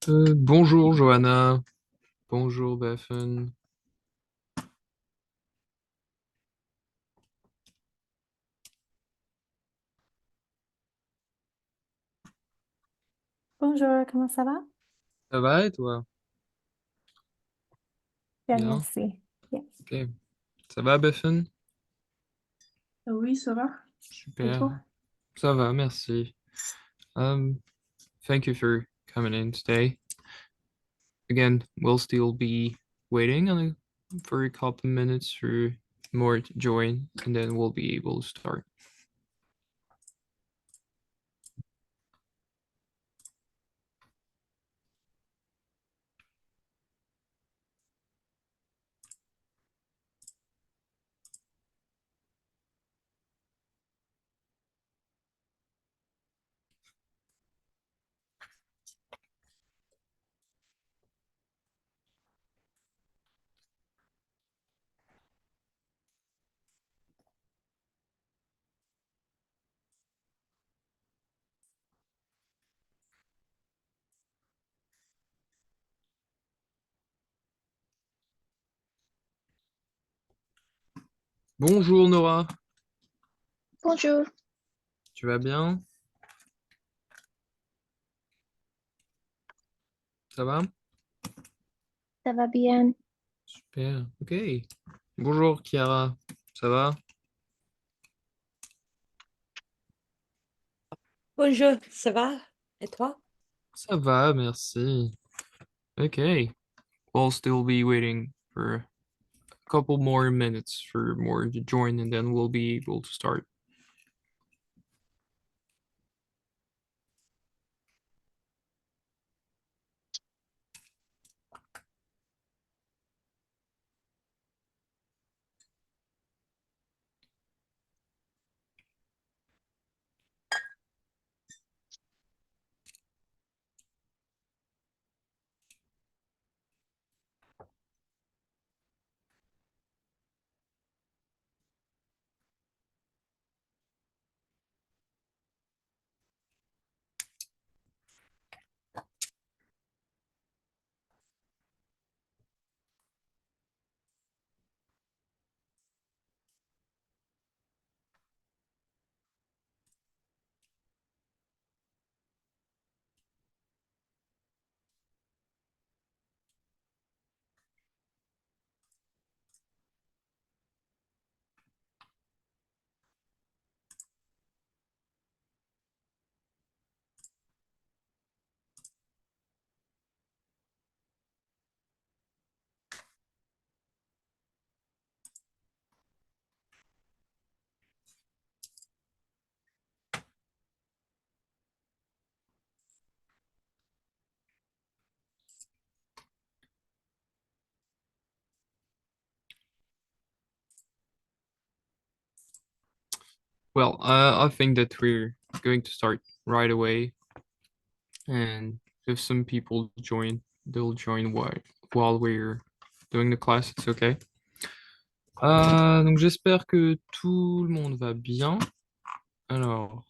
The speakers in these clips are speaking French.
Bonjour Johanna, bonjour Bethan. Bonjour, comment ça va? Ça va et toi? Bien, Bien? merci. Yes. Ok. Ça va Bethan? Oui, ça va. Et Super. toi? Ça va, merci. Um, Thank you for coming in today. Again, we'll still be waiting for a couple minutes for more to join, and then we'll be able to start. Bonjour Nora, Bonjour, tu vas bien? Ça va? ça va bien? Super, ok. Bonjour Chiara, ça va? Bonjour, ça va? Et toi? Ça va, merci. Okay, we'll still be waiting for a couple more minutes for more to join, and then we'll be able to start. Well, I think that we're going to start right away, and if some people join, they'll join while we're doing the class. It's okay. Donc j'espère que tout le monde va bien. Alors,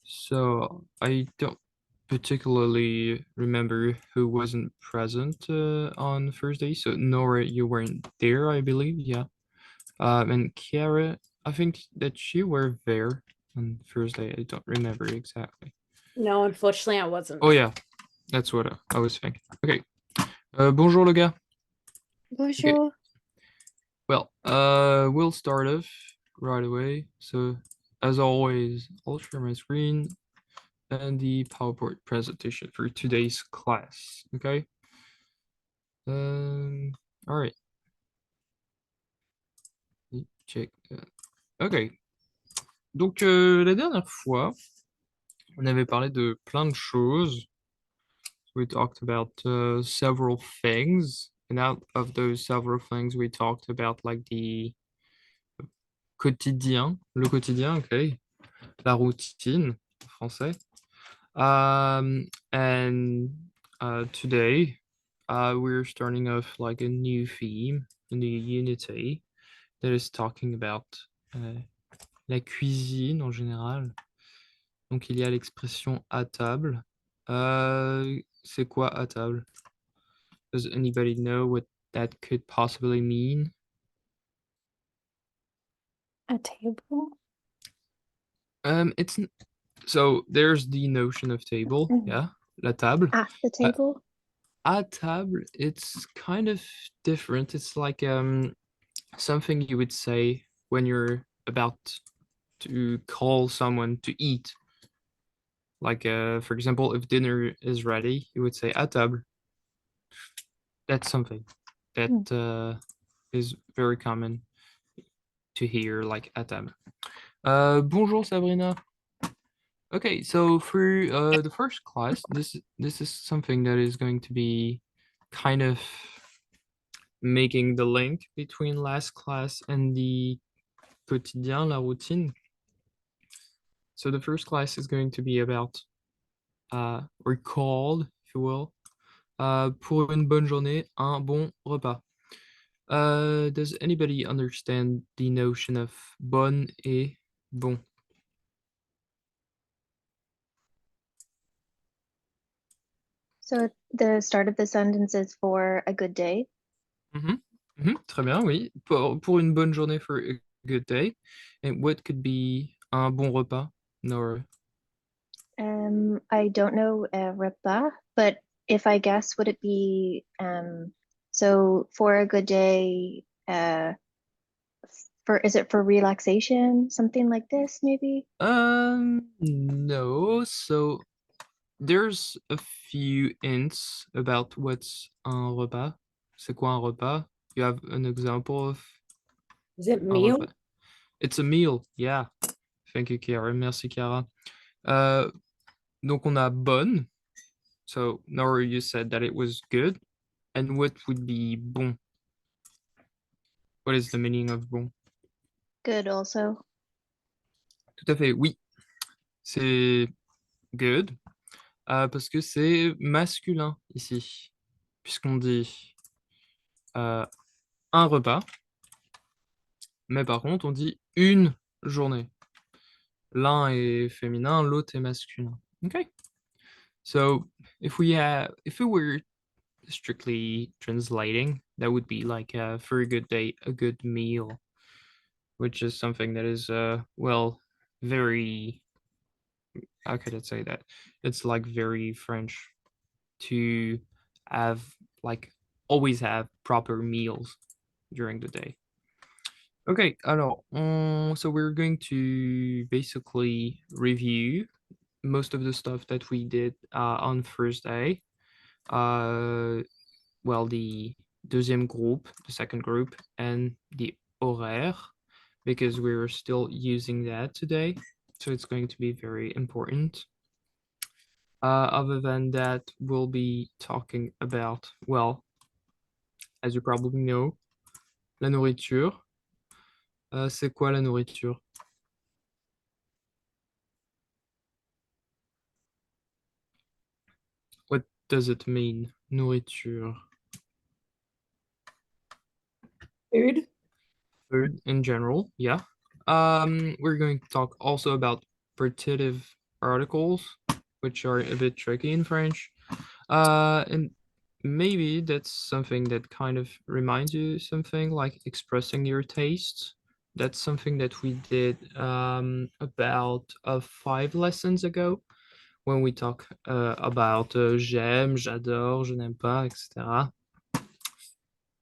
so I don't particularly remember who wasn't present on Thursday. So Nora, you weren't there, I believe. Yeah. And Kiara, I think that you were there on Thursday. I don't remember exactly. No, unfortunately, I wasn't. Oh yeah, that's what I was thinking. Okay. Bonjour les gars. Okay. Bonjour. Well, we'll start off right away. So as always, I'll share my screen and the PowerPoint presentation for today's class. Okay. All right. Check that. Okay. Donc la dernière fois, on avait parlé de plein de choses. We talked about several things, and out of those several things, we talked about like the quotidien, le quotidien, okay, la routine en français. And today, we're starting off like a new theme, a new unity that is talking about la cuisine en général. Donc, il y a l'expression à table. C'est quoi à table? Does anybody know what that could possibly mean? A table? So there's the notion of table, yeah, la table. At the table. À table, it's kind of different. It's like something you would say when you're about to call someone to eat. Like, for example, if dinner is ready, you would say à table. That's something that is very common to hear, like à table. Bonjour, Sabrina. Okay, so for the first class, this is something that is going to be kind of making the link between last class and the quotidien, la routine. So the first class is going to be about or called, if you will, pour une bonne journée, un bon repas. Does anybody understand the notion of bonne et bon? So the start of the sentence is for a good day. Très bien, oui. Pour une bonne journée, for a good day. And what could be un bon repas, Nora? I don't know repas, but if I guess, would it be so for a good day? Is it for relaxation? Something like this, maybe? No. So there's a few hints about what's un repas. C'est quoi un repas? You have an example of Is it un meal? repas? It's a meal, yeah. Thank you, Chiara. Merci, Chiara. Donc on a bonne. So Nora, you said that it was good. And what would be bon? What is the meaning of bon? Good also. Tout à fait, oui. C'est good. Parce que c'est masculin ici. Puisqu'on dit un repas. Mais par contre, on dit une journée. L'un est féminin, l'autre est masculin. Okay. So if we were strictly translating, that would be like for a good day, a good meal, which is something that is well, very, how could I say that? It's like very French to have like always have proper meals during the day. Okay, alors, so we're going to basically review most of the stuff that we did on first day. Well, the deuxième groupe, the second group, and the horaire, because we're still using that today. So it's going to be very important. Other than that, we'll be talking about, well, as you probably know, la nourriture. C'est quoi la nourriture? What does it mean, nourriture? Food? Food in general, yeah. We're going to talk also about partitive articles, which are a bit tricky in French. And maybe that's something that kind of reminds you something like expressing your tastes. That's something that we did about 5 lessons ago when we talk about j'aime, j'adore, je n'aime pas, etc.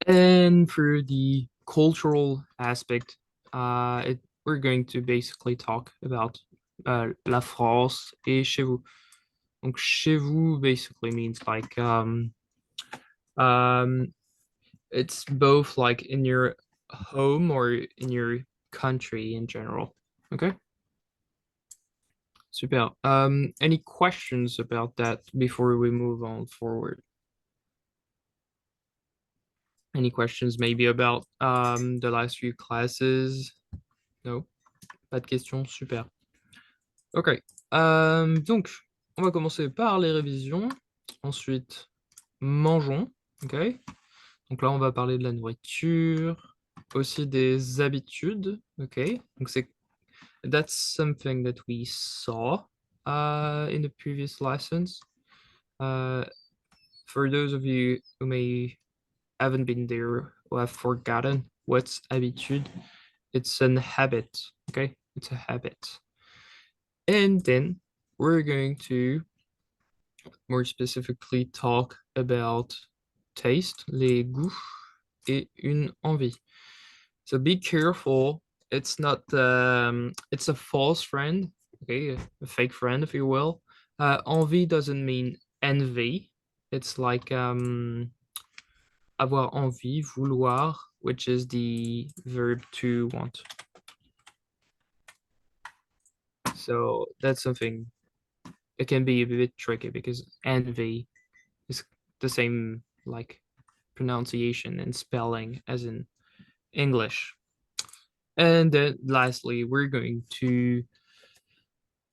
And for the cultural aspect, we're going to basically talk about la France et chez vous. Donc chez vous basically means like it's both like in your home or in your country in general. Okay. Super. Any questions about that before we move on forward? Any questions maybe about the last few classes? No? Pas de questions? Super. Ok. Donc, on va commencer par les révisions. Ensuite, mangeons. Ok. Donc là, on va parler de la nourriture, aussi des habitudes. Ok. Donc that's something that we saw in the previous lessons. for those of you who may haven't been there or have forgotten what's habitude, it's an habit, okay? It's a habit. And then we're going to more specifically talk about taste, les goûts, et une envie. So be careful. It's not, it's a false friend, okay? A fake friend, if you will. Envie doesn't mean envy. It's like avoir envie, vouloir, which is the verb to want. So that's something, it can be a bit tricky because envy is the same like pronunciation and spelling as in English. And then lastly, we're going to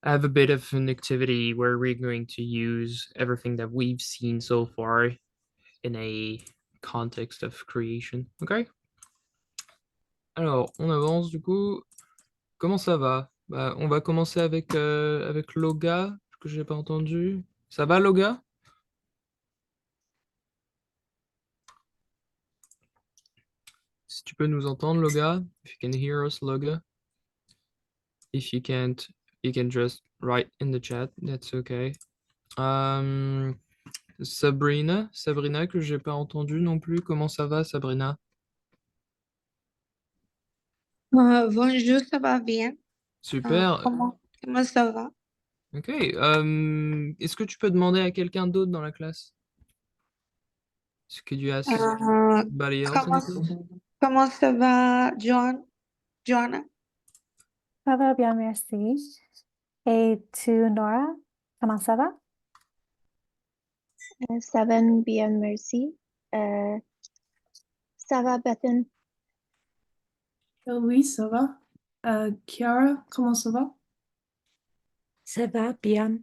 have a bit of an activity where we're going to use everything that we've seen so far in a context of creation. Okay? Alors, on avance du coup. Comment ça va? Bah, on va commencer avec Loga, que j'ai pas entendu. Ça va, Loga? Si tu peux nous entendre, Loga. If you can hear us, Loga. If you can't, you can just write in the chat. That's okay. Sabrina, que j'ai pas entendu non plus. Comment ça va, Sabrina? Bonjour, ça va bien? Super. Comment ça va? Ok. Est-ce que tu peux demander à quelqu'un d'autre dans la classe? Could you ask Euh, somebody else in the class? comment ça va, Joanna? Ça va bien, merci. Et tu, Nora, comment ça va? Ça va bien, merci. Ça va, Bethan? Oui, ça va. Chiara, comment ça va? Ça va bien.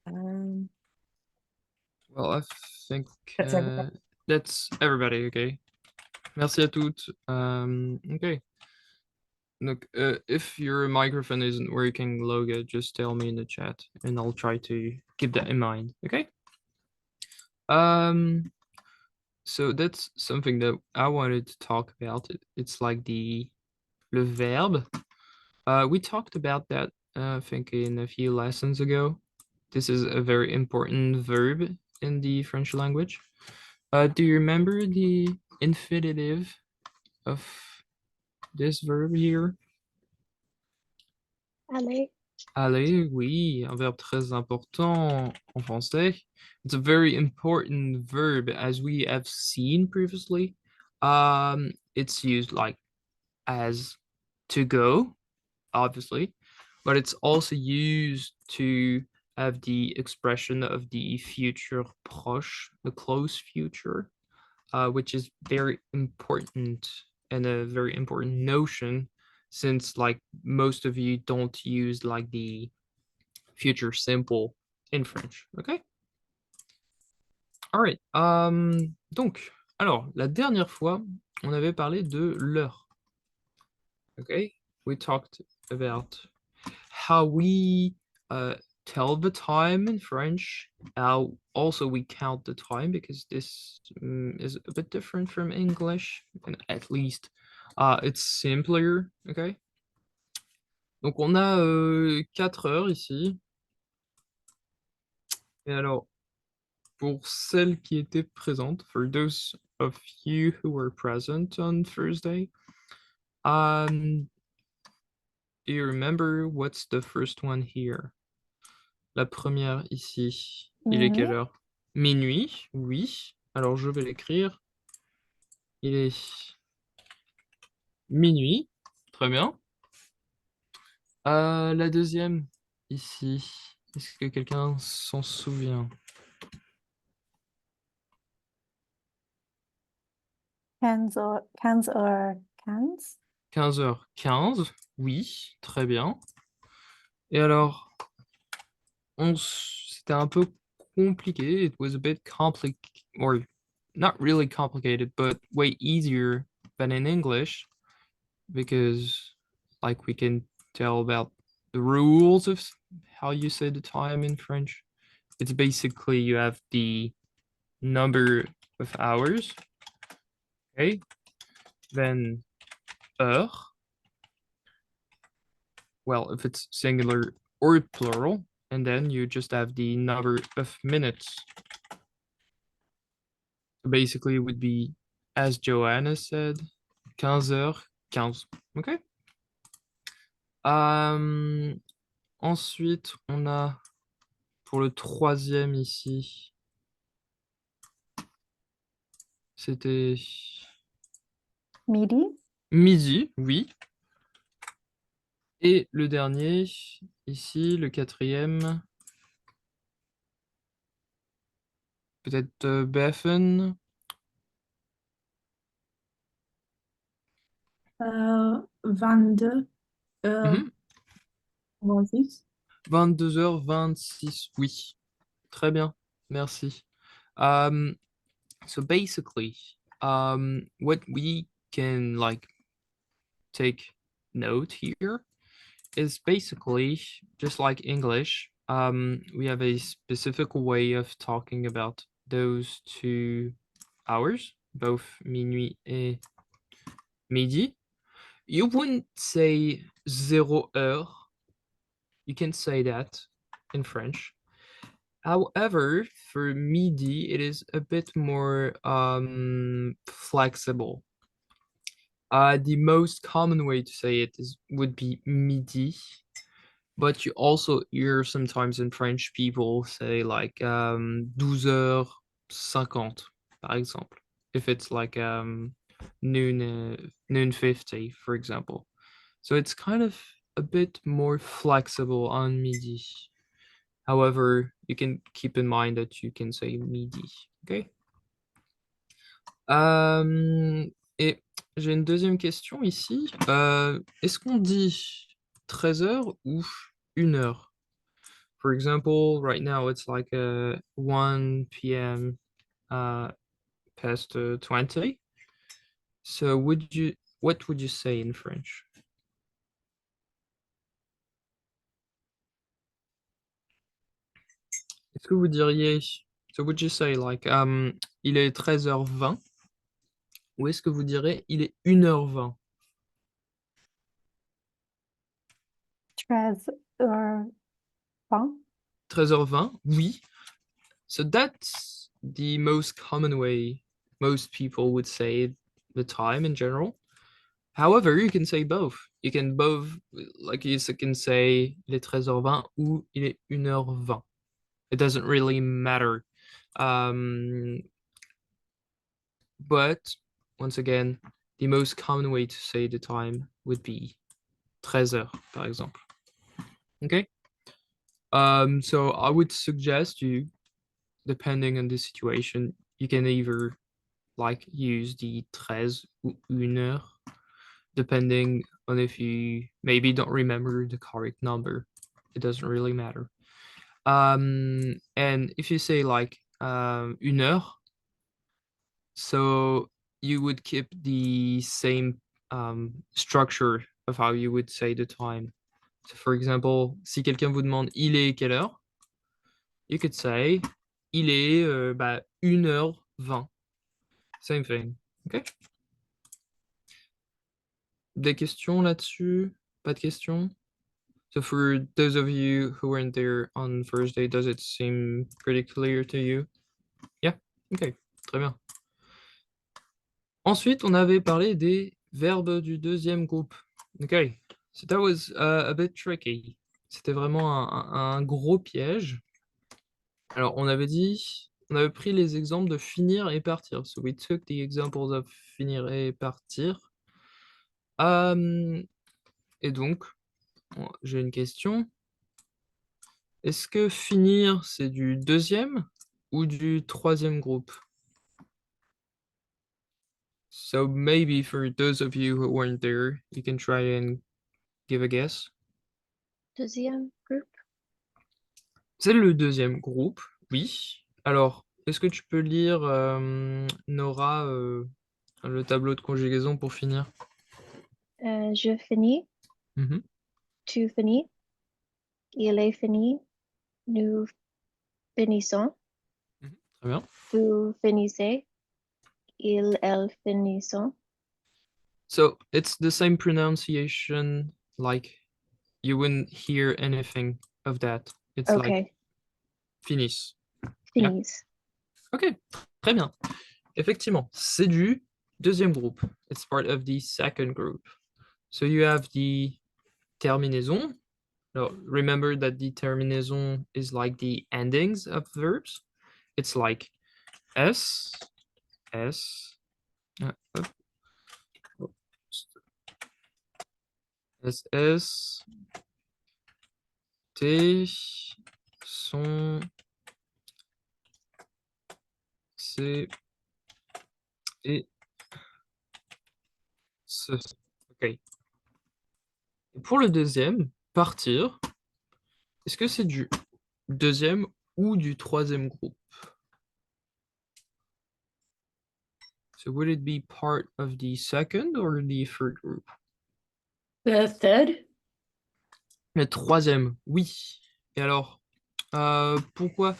Well, I think That's everybody. that's everybody, okay. Merci à toutes. Okay. Look, if your microphone isn't working, Loga, just tell me in the chat and I'll try to keep that in mind, okay? So that's something that I wanted to talk about. It's like le verbe. We talked about that, I think, in a few lessons ago. This is a very important verb in the French language. Do you remember the infinitive of this verb here? Aller. Aller, oui, un verbe très important en français. It's a very important verb, as we have seen previously. It's used like as to go, obviously, but it's also used to have the expression of the future proche, the close future, which is very important and a very important notion, since like most of you don't use like the future simple in French. Okay. All right. Donc, alors, la dernière fois, on avait parlé de l'heure. Okay. We talked about how we tell the time in French, how also we count the time, because this is a bit different from English, and at least it's simpler, okay? Donc on a 4 heures ici. Et alors, pour celles qui étaient présentes, for those of you who were present on Thursday, do you remember what's the first one here? La première ici, il est quelle heure? Minuit, oui. Alors je vais l'écrire. Il est minuit, très bien. La deuxième ici, est-ce que quelqu'un s'en souvient? 15h15, oui, très bien. Et alors, c'était un peu compliqué. It was a bit complicated, or not really complicated, but way easier than in English, because like we can tell about the rules of how you say the time in French. It's basically you have the number of hours. Okay, then heure. Well, if it's singular or plural, and then you just have the number of minutes. So basically, it would be, as Joanna said, 15 heures, 15. Okay. Ensuite, on a pour le troisième ici, c'était Midi. midi, oui. Et le dernier, ici, le quatrième, peut-être BFN. 22 Mhm. 26. 22h26, oui. Très bien, merci. So basically, what we can like take note here is basically just like English. We have a specific way of talking about those 2 hours, both minuit et midi. You wouldn't say 0 heure. You can say that in French. However, for midi, it is a bit more flexible. The most common way to say it would be midi, but you also hear sometimes in French people say like 12h50, par exemple, if it's like noon 50, for example. So it's kind of a bit more flexible on midi. However, you can keep in mind that you can say midi, okay? Et j'ai une deuxième question ici. Est-ce qu'on dit 13 heures ou 1 heure? For example, right now it's like 1 p.m. Past 20. So what would you say in French? Est-ce que vous diriez, so would you say like il est 13h20 ou est-ce que vous direz il est 1h20? 13h20. 13h20, oui. So that's the most common way most people would say the time in general. However, you can say both. You can both, like you can say il est 13h20 ou il est 1h20. It doesn't really matter. But once again, the most common way to say the time would be 13 heures, par exemple. Okay. So I would suggest you, depending on the situation, you can either like use the 13 ou 1 heure, depending on if you maybe don't remember the correct number. It doesn't really matter. And if you say like 1 heure, so you would keep the same structure of how you would say the time. So for example, si quelqu'un vous demande il est quelle heure, you could say il est 1h20. Same thing. Okay. Des questions là-dessus? Pas de questions? So for those of you who weren't there on Thursday, does it seem pretty clear to you? Yeah. Okay. Très bien. Ensuite, on avait parlé des verbes du deuxième groupe. Okay. So that was a bit tricky. C'était vraiment un gros piège. Alors, on avait pris les exemples de finir et partir. So we took the examples of finir et partir. Et donc, j'ai une question. Est-ce que finir, c'est du deuxième ou du troisième groupe? So maybe for those of you who weren't there, you can try and give a guess. Deuxième group. C'est le deuxième groupe, oui. Alors, est-ce que tu peux lire, Nora, le tableau de conjugaison pour finir? Je finis, Mhm. tu finis, il est fini, nous finissons. Très bien. Vous finissez. Il, elle finissent. So it's the same pronunciation, like you wouldn't hear anything of that. It's like Okay. finis. Finissent. Ok, très bien. Effectivement, c'est du deuxième groupe. It's part of the second group. So you have the terminaison. Now, remember that the terminaison is like the endings of verbs. It's like S, S, hop, hop, S, S, T, son, C, et ce. Ok. Et pour le deuxième, partir, est-ce que c'est du deuxième ou du troisième groupe? So would it be part of the second or the third group? The third? Le troisième, oui. Et alors, pourquoi?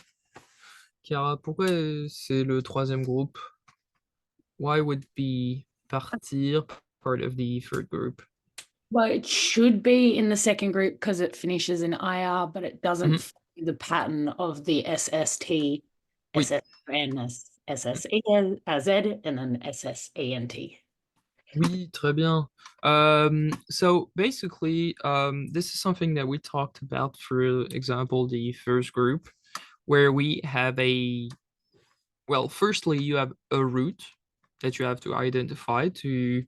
Chiara, pourquoi c'est le troisième groupe? Why would be partir part of the third group? Well, it should be in the second group because it finishes in IR, but it doesn't Mhm. follow the pattern of the SST, Oui. SSN, SSEN, Z, and then SSENT. Oui, très bien. So basically, this is something that we talked about, for example, the first group, where we have well, firstly, you have a root that you have to identify to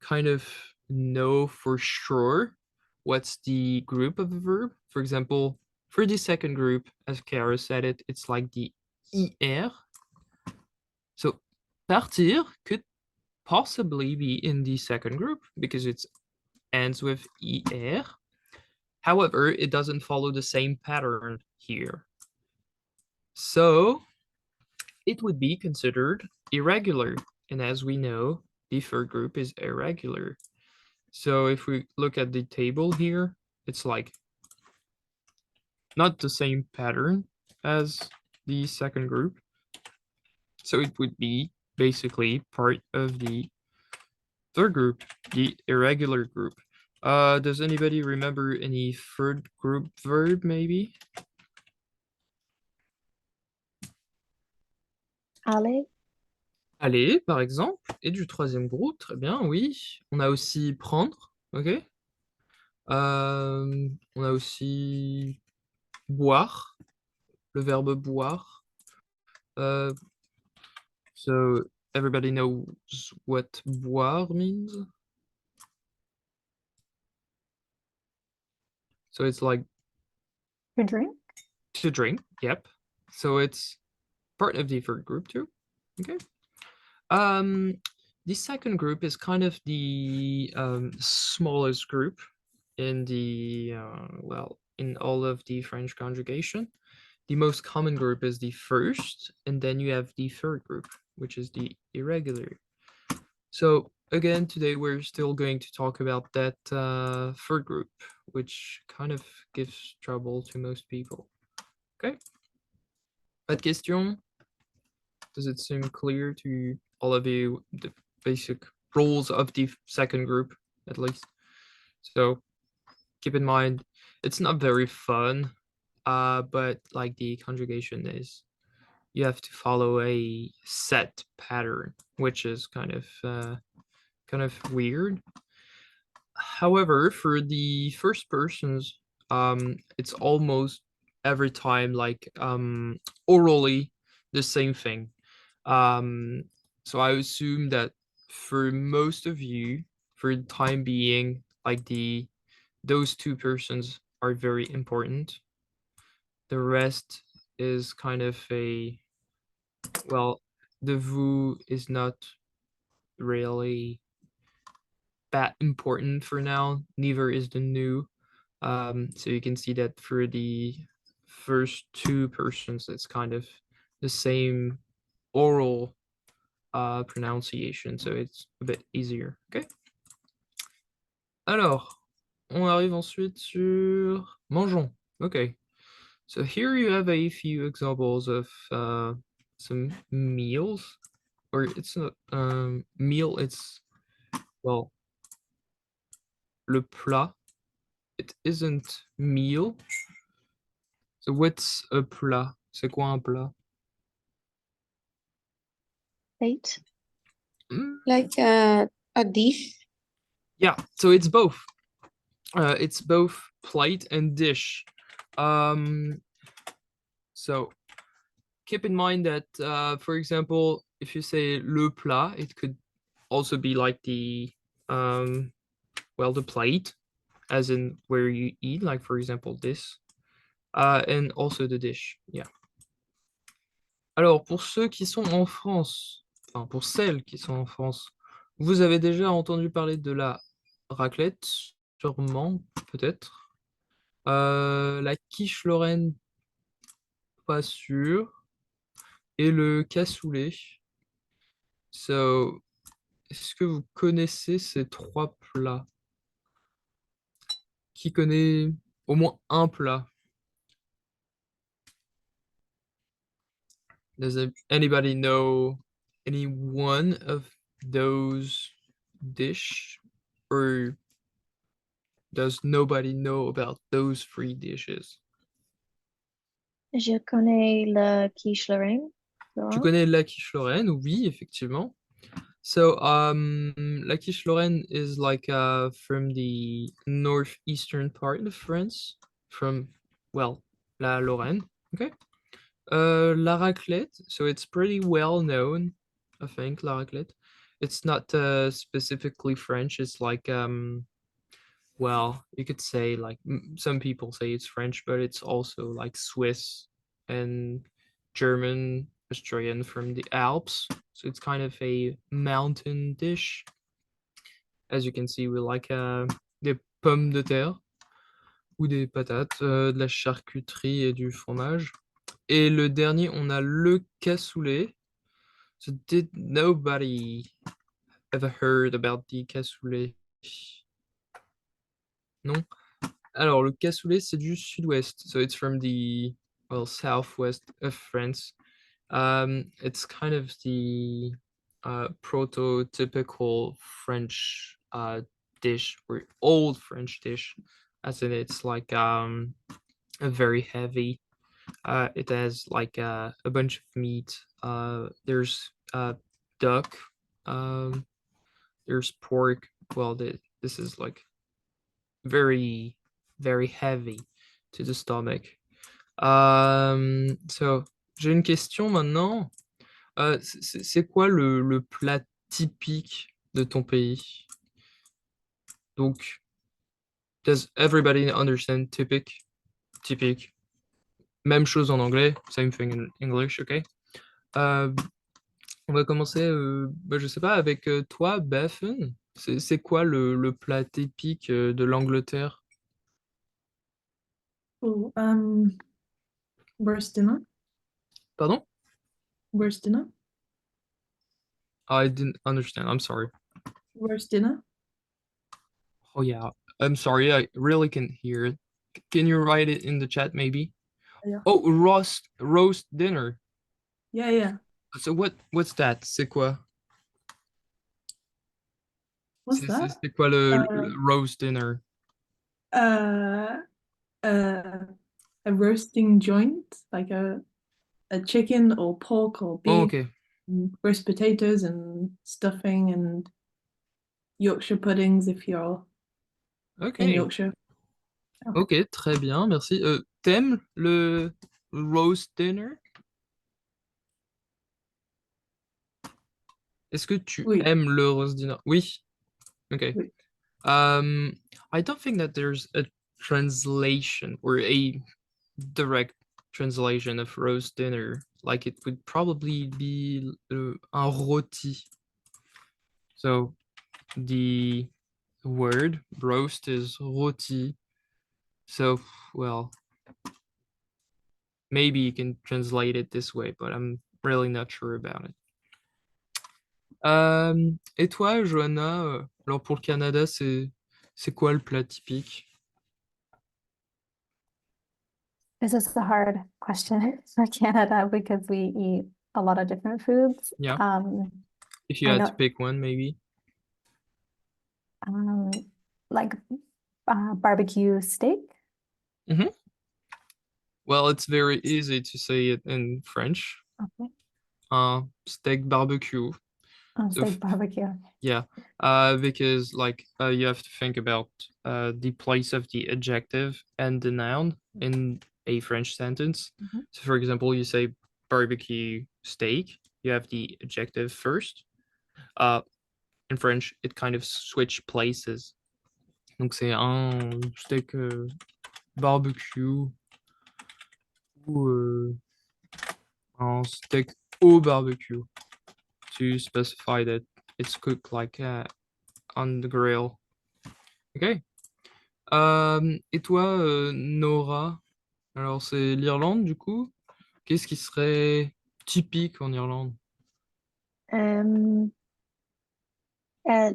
kind of know for sure what's the group of a verb. For example, for the second group, as Kara said it, it's like the IR. So partir could possibly be in the second group because it ends with ER. However, it doesn't follow the same pattern here. So it would be considered irregular. And as we know, the third group is irregular. So if we look at the table here, it's like not the same pattern as the second group. So it would be basically part of the third group, the irregular group. Does anybody remember any third group verb maybe? Aller. Aller, par exemple, et du troisième groupe, très bien, oui. On a aussi prendre, ok. On a aussi boire, le verbe boire. So everybody knows what boire means. So it's like To drink? to drink, yep. So it's part of the third group too, okay. The second group is kind of the smallest group in the well, in all of the French conjugation. The most common group is the first, and then you have the third group, which is the irregular. So again, today we're still going to talk about that third group, which kind of gives trouble to most people. Okay. Pas de question? Does it seem clear to all of you the basic rules of the second group, at least? So keep in mind, it's not very fun, but like the conjugation is, you have to follow a set pattern, which is kind of weird. However, for the first persons, it's almost every time like orally the same thing. So I assume that for most of you, for the time being, like those two persons are very important. The rest is kind of a, well, the vous is not really that important for now, neither is the new. So you can see that for the first two persons, it's kind of the same oral pronunciation, so it's a bit easier. Okay. Alors, on arrive ensuite sur mangeons. Okay. So here you have a few examples of some meals, or it's not meal. It's well, le plat. It isn't meal. So what's a plat? C'est quoi un plat? Plate. Like a dish. Yeah, so it's both. It's both plate and dish. So keep in mind that, for example, if you say le plat, it could also be like the the plate, as in where you eat, like for example this, and also the dish. Yeah. Alors pour ceux qui sont en France, enfin pour celles qui sont en France, vous avez déjà entendu parler de la raclette, sûrement, peut-être. La quiche lorraine, pas sûr. Et le cassoulet. So, est-ce que vous connaissez ces trois plats? Qui connaît au moins un plat? Does anybody know any one of those dish? Or does nobody know about those three dishes? Je connais le quiche Lorraine. Tu Laurent. connais la quiche lorraine? Oui, effectivement. So, la quiche lorraine is like from the northeastern part of France, from, well, la Lorraine. Okay. La raclette, so it's pretty well known, I think, la raclette. It's not specifically French. It's like, well, you could say like some people say it's French, but it's also like Swiss and German, Australian from the Alps. So it's kind of a mountain dish. As you can see, we like des pommes de terre ou des patates, de la charcuterie et du fromage. Et le dernier, on a le cassoulet. So did nobody ever heard about the cassoulet? Non? Alors, le cassoulet, c'est du sud-ouest. So it's from the, well, southwest of France. It's kind of the prototypical French dish, or old French dish, as in it's like a very heavy. It has like a bunch of meat. There's duck. There's pork. Well, this is like very, very heavy to the stomach. So, j'ai une question maintenant. C'est quoi le plat typique de ton pays? Donc, does everybody understand typique? Typique. Même chose en anglais, same thing in English, ok? On va commencer, je sais pas, avec toi, Bethan. C'est quoi le plat typique de l'Angleterre? Oh, roast dinner. Pardon? Roast dinner. I didn't understand, I'm sorry. Roast dinner. Oh yeah, I'm sorry, I really can't hear it. Can you write it in the chat maybe? Yeah. Oh, roast dinner. Yeah, yeah. So what's that? C'est quoi? What's that? C'est quoi le roast dinner? Uh, a roasting joint, like a chicken or pork or beef, Oh, ok. and roast potatoes and stuffing and Yorkshire puddings if you're Ok. in Yorkshire. Ok, très bien, merci. T'aimes le roast dinner? Est-ce que tu Oui. aimes le roast dinner? Oui. Ok. Oui. I don't think that there's a translation or a direct translation of roast dinner. Like it would probably be un rôti. So the word roast is rôti. So, well, maybe you can translate it this way, but I'm really not sure about it. Et toi, Johanna, alors pour le Canada, c'est quoi le plat typique? This is a hard question for Canada because we eat a lot of different foods. Yeah. If you I had know to pick one, maybe. like barbecue steak. Well, it's very easy to say it in French. Okay. Steak barbecue. So Steak barbecue. yeah, because like you have to think about the place of the adjective and the noun in a French sentence. So for example, you say barbecue steak, you have the adjective first. In French, it kind of switch places. Donc c'est un steak barbecue ou un steak au barbecue to specify that it's cooked like on the grill. Ok. Et toi, Nora, alors c'est l'Irlande du coup. Qu'est-ce qui serait typique en Irlande?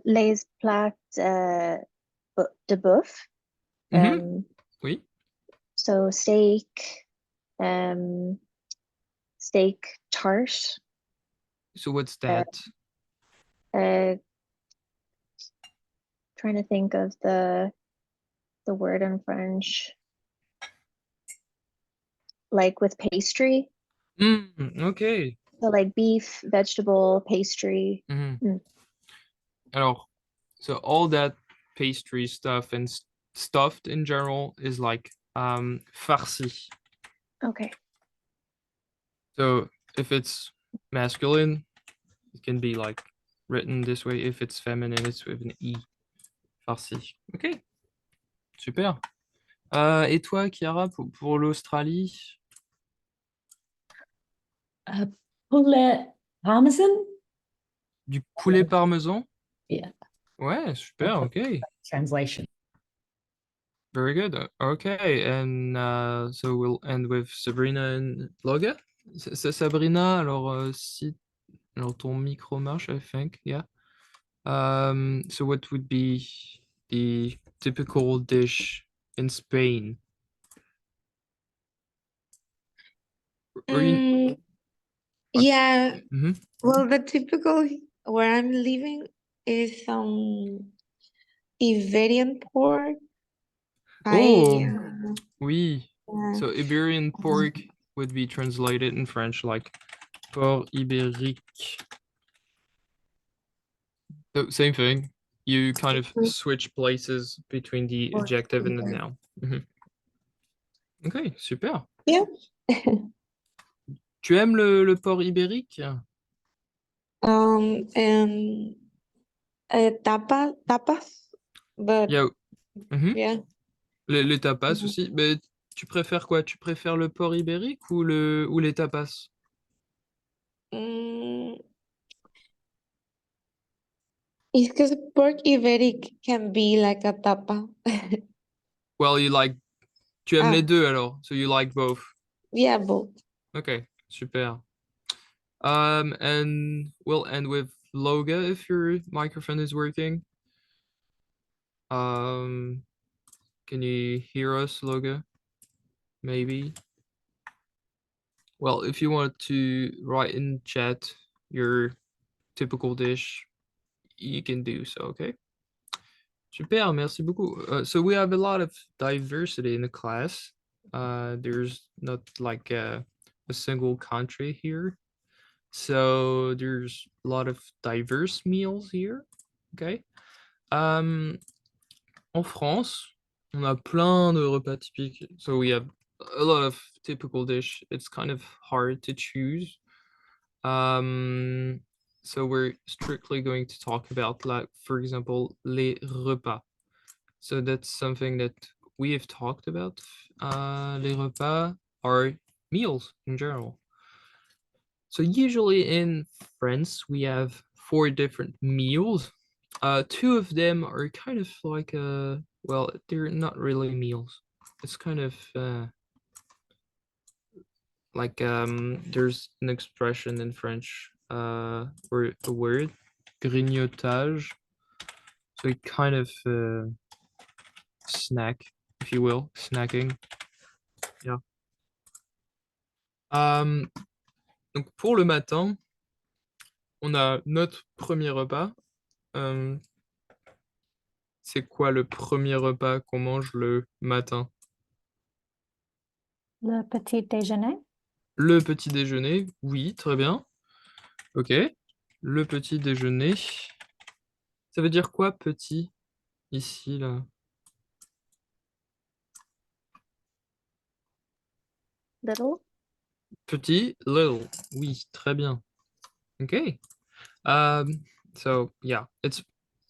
Les plats de boeuf. Oui. So steak, steak tart. So what's that? Trying to think of the word in French. Like with pastry. Ok. So like beef, vegetable, pastry. Alors, so all that pastry stuff and stuffed in general is like farci. Okay. So if it's masculine, it can be like written this way. If it's feminine, it's with an E. Farci. Ok. Super. Et toi, Chiara, pour l'Australie? Poulet parmesan. Du poulet parmesan? Yeah. Ouais, super, ok. Translation. Very good. Okay, and so we'll end with Sabrina and Loga. Sabrina, alors si alors ton micro marche, I think, yeah. So what would be the typical dish in Spain? Or Yeah, Mhm. well, the typical where I'm living is Iberian pork. Oh, Paella. oui. Yeah. So Iberian pork would be translated in French like porc ibérique. So same thing. You kind of switch places between the Pork adjective and the ibérique. noun. Ok, super. Yeah. Tu aimes le porc ibérique? And tapas, but Yeah. Mhm. yeah. Les tapas aussi. Mais tu préfères quoi? Tu préfères le porc ibérique ou les tapas? Mm, it's because pork iberic can be like a tapa. Well, tu aimes les Ah, deux alors, so you like both. yeah, both. Ok, super. And we'll end with Loga if your microphone is working. Can you hear us, Loga? Maybe. Well, if you want to write in chat your typical dish, you can do so, okay? Super, merci beaucoup. So we have a lot of diversity in the class. There's not like a single country here. So there's a lot of diverse meals here, okay? En France, on a plein de repas typiques. So we have a lot of typical dish. It's kind of hard to choose. So we're strictly going to talk about, like, for example, les repas. So that's something that we have talked about. Les repas are meals in general. So usually in France, we have 4 different meals. 2 of them are kind of like well, they're not really meals. It's kind of like there's an expression in French or a word, grignotage. So it kind of snack, if you will, snacking. Yeah. Donc pour le matin, on a notre premier repas. Euh, c'est quoi le premier repas qu'on mange le matin? Le petit déjeuner. Le petit déjeuner, oui, très bien. Ok. Le petit déjeuner. Ça veut dire quoi petit ici, là? Little. Petit, little. Oui, très bien. Okay. So yeah,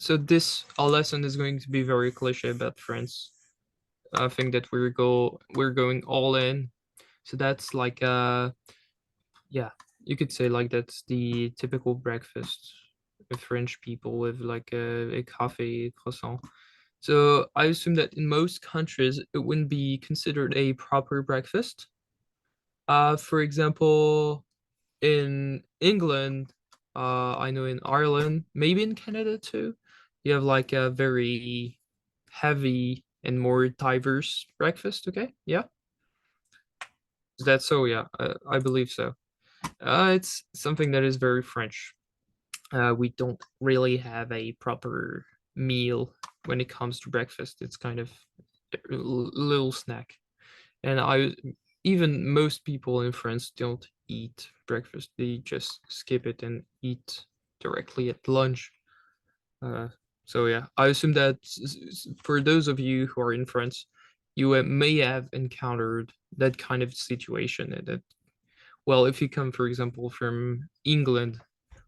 this our lesson is going to be very cliche about France. I think that we're going all in. So that's like yeah, you could say like that's the typical breakfast with French people with like a coffee, a croissant. So I assume that in most countries it wouldn't be considered a proper breakfast. For example, in England, I know in Ireland, maybe in Canada too, you have like a very heavy and more diverse breakfast. Okay, yeah, is that so? Yeah, I believe so. It's something that is very French. We don't really have a proper meal when it comes to breakfast. It's kind of a little snack. And even most people in France don't eat breakfast. They just skip it and eat directly at lunch. So yeah, I assume that for those of you who are in France, you may have encountered that kind of situation. That well, if you come, for example, from England,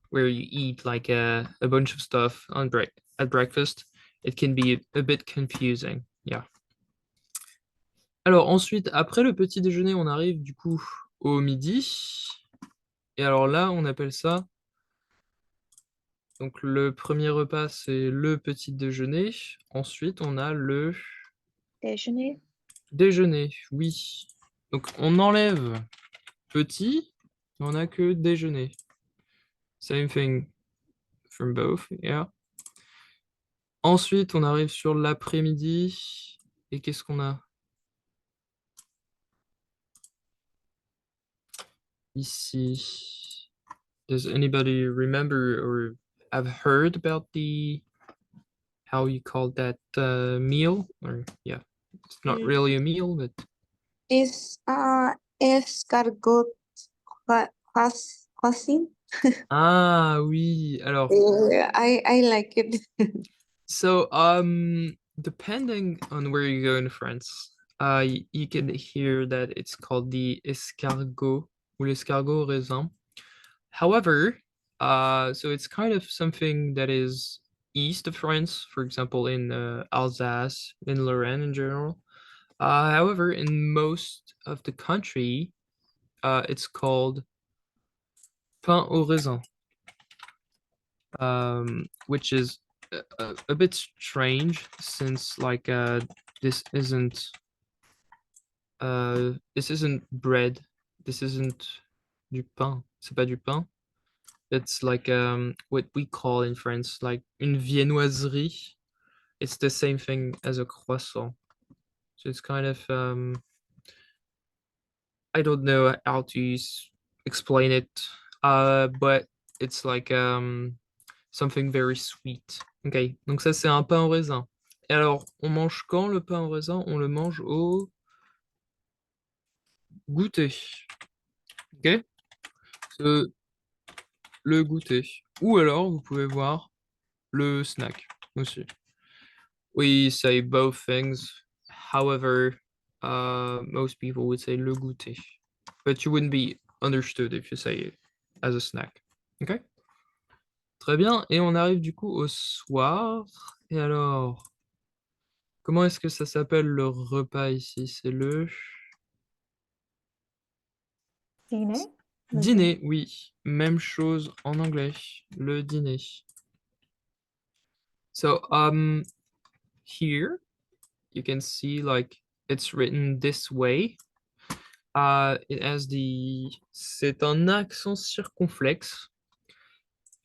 where you eat like a bunch of stuff at breakfast, it can be a bit confusing. Yeah. Alors ensuite, après le petit déjeuner, on arrive du coup au midi. Et alors là, on appelle ça. Donc le premier repas, c'est le petit déjeuner. Ensuite, on a le Déjeuner. déjeuner. Oui. Donc on enlève petit, et on n'a que déjeuner. Same thing from both, yeah. Ensuite, on arrive sur l'après-midi. Et qu'est-ce qu'on a ici? Does anybody remember or have heard about how you call that meal? Or yeah, it's not Mm. really a meal, but Is escargot croissant? ah oui. Alors, I like it. so depending on where you go in France, you can hear that it's called the escargot ou l'escargot raisin. However, so it's kind of something that is east of France, for example, in Alsace, in Lorraine in general. However, in most of the country, it's called pain au raisin, which is a bit strange since like this isn't bread, this isn't du pain, c'est pas du pain. It's like what we call in France like une viennoiserie. It's the same thing as a croissant. So it's kind of I don't know how to explain it, but it's like something very sweet. Ok, donc ça c'est un pain au raisin. Et alors, on mange quand le pain au raisin? On le mange au goûter. Ok, So, le goûter. Ou alors, vous pouvez voir le snack aussi. We say both things. However, most people would say le goûter. But you wouldn't be understood if you say it as a snack. Ok? Très bien. Et on arrive du coup au soir. Et alors, comment est-ce que ça s'appelle le repas ici? C'est le Dîner. Le dîner, oui. Même chose en anglais. Le dîner. So, here you can see like it's written this way. It has c'est un accent circonflexe.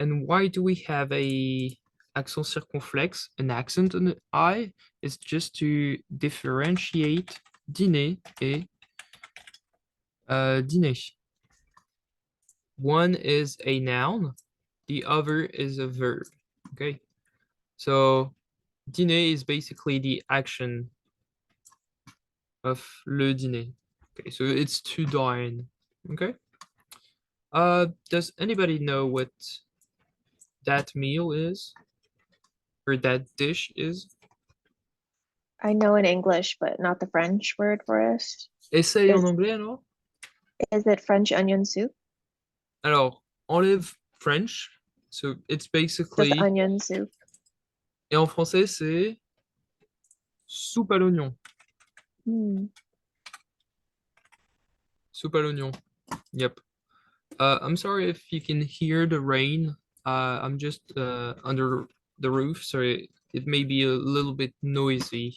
And why do we have a accent circonflexe, an accent on the I? It's just to differentiate dîner et dîner. one is a noun, the other is a verb. Okay, so dîner is basically the action of le dîner. Okay, so it's to dine. Okay. Does anybody know what that meal is? Or that dish is? I know in English, but not the French word for it. Essaye en Is- anglais alors? Is it French onion soup? Alors, enlève French. So it's Just basically. onion soup. Et en français, c'est soupe à l'oignon. Hmm. Soupe à l'oignon. Yep. I'm sorry if you can hear the rain. I'm just under the roof, so it may be a little bit noisy.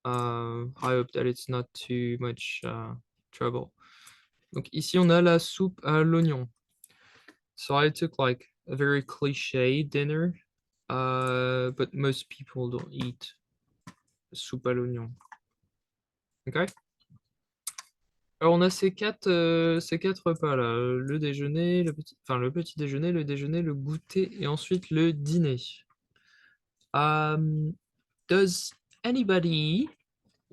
I hope that it's not too much trouble. Donc ici, on a la soupe à l'oignon. So I took like a very cliche dinner, but most people don't eat soupe à l'oignon. Okay? Alors on a ces quatre repas là, le déjeuner, le petit déjeuner, le goûter et ensuite le dîner. Does anybody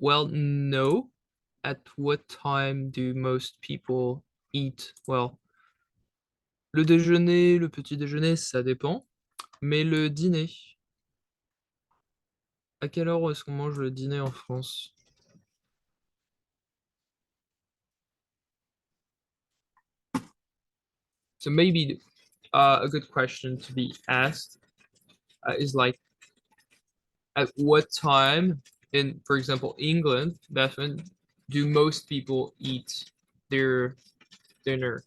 know at what time do most people eat? Well, le déjeuner, le petit déjeuner, ça dépend, mais le dîner. À quelle heure est-ce qu'on mange le dîner en France? So maybe a good question to be asked is like, at what time in, for example, England, Bethany, do most people eat their dinner?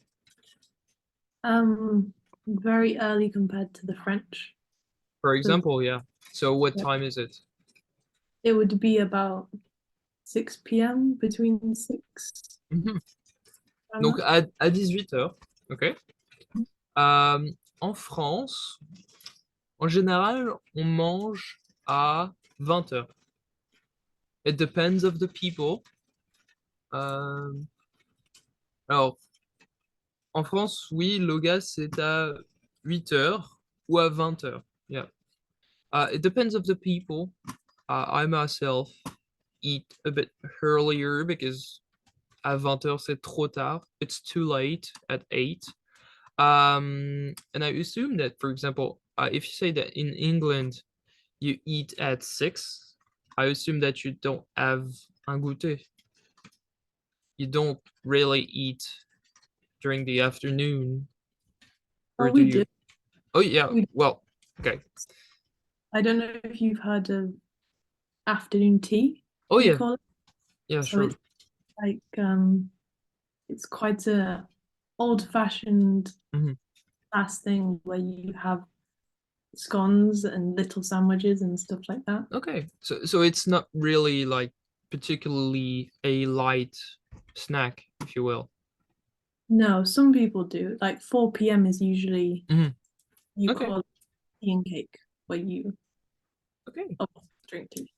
Very early compared to the French. For example, yeah. So what Yeah. time is it? It would be about 6 p.m. between 6. Mhm. around Donc that. à 18h, ok. En France, en général, on mange à 20h. It depends of the people. Alors, en France, oui, l'OGA, c'est à 8h ou à 20h. Yeah. It depends of the people. I myself eat a bit earlier because à 20h, c'est trop tard. It's too late at 8. And I assume that, for example, if you say that in England, you eat at 6, I assume that you don't have un goûter. You don't really eat during the afternoon. Or Oh, do we you? do. Oh, yeah. We- Well, okay. I don't know if you've heard of afternoon tea. Oh, we yeah. call it. Yeah, So sure. it's like it's quite a old-fashioned Mhm. last thing where you have scones and little sandwiches and stuff like that. Okay. So it's not really like particularly a light snack, if you will. No, some people do. Like 4 p.m. is usually Mhm. you Okay. call it tea and cake, where you Okay. drink tea.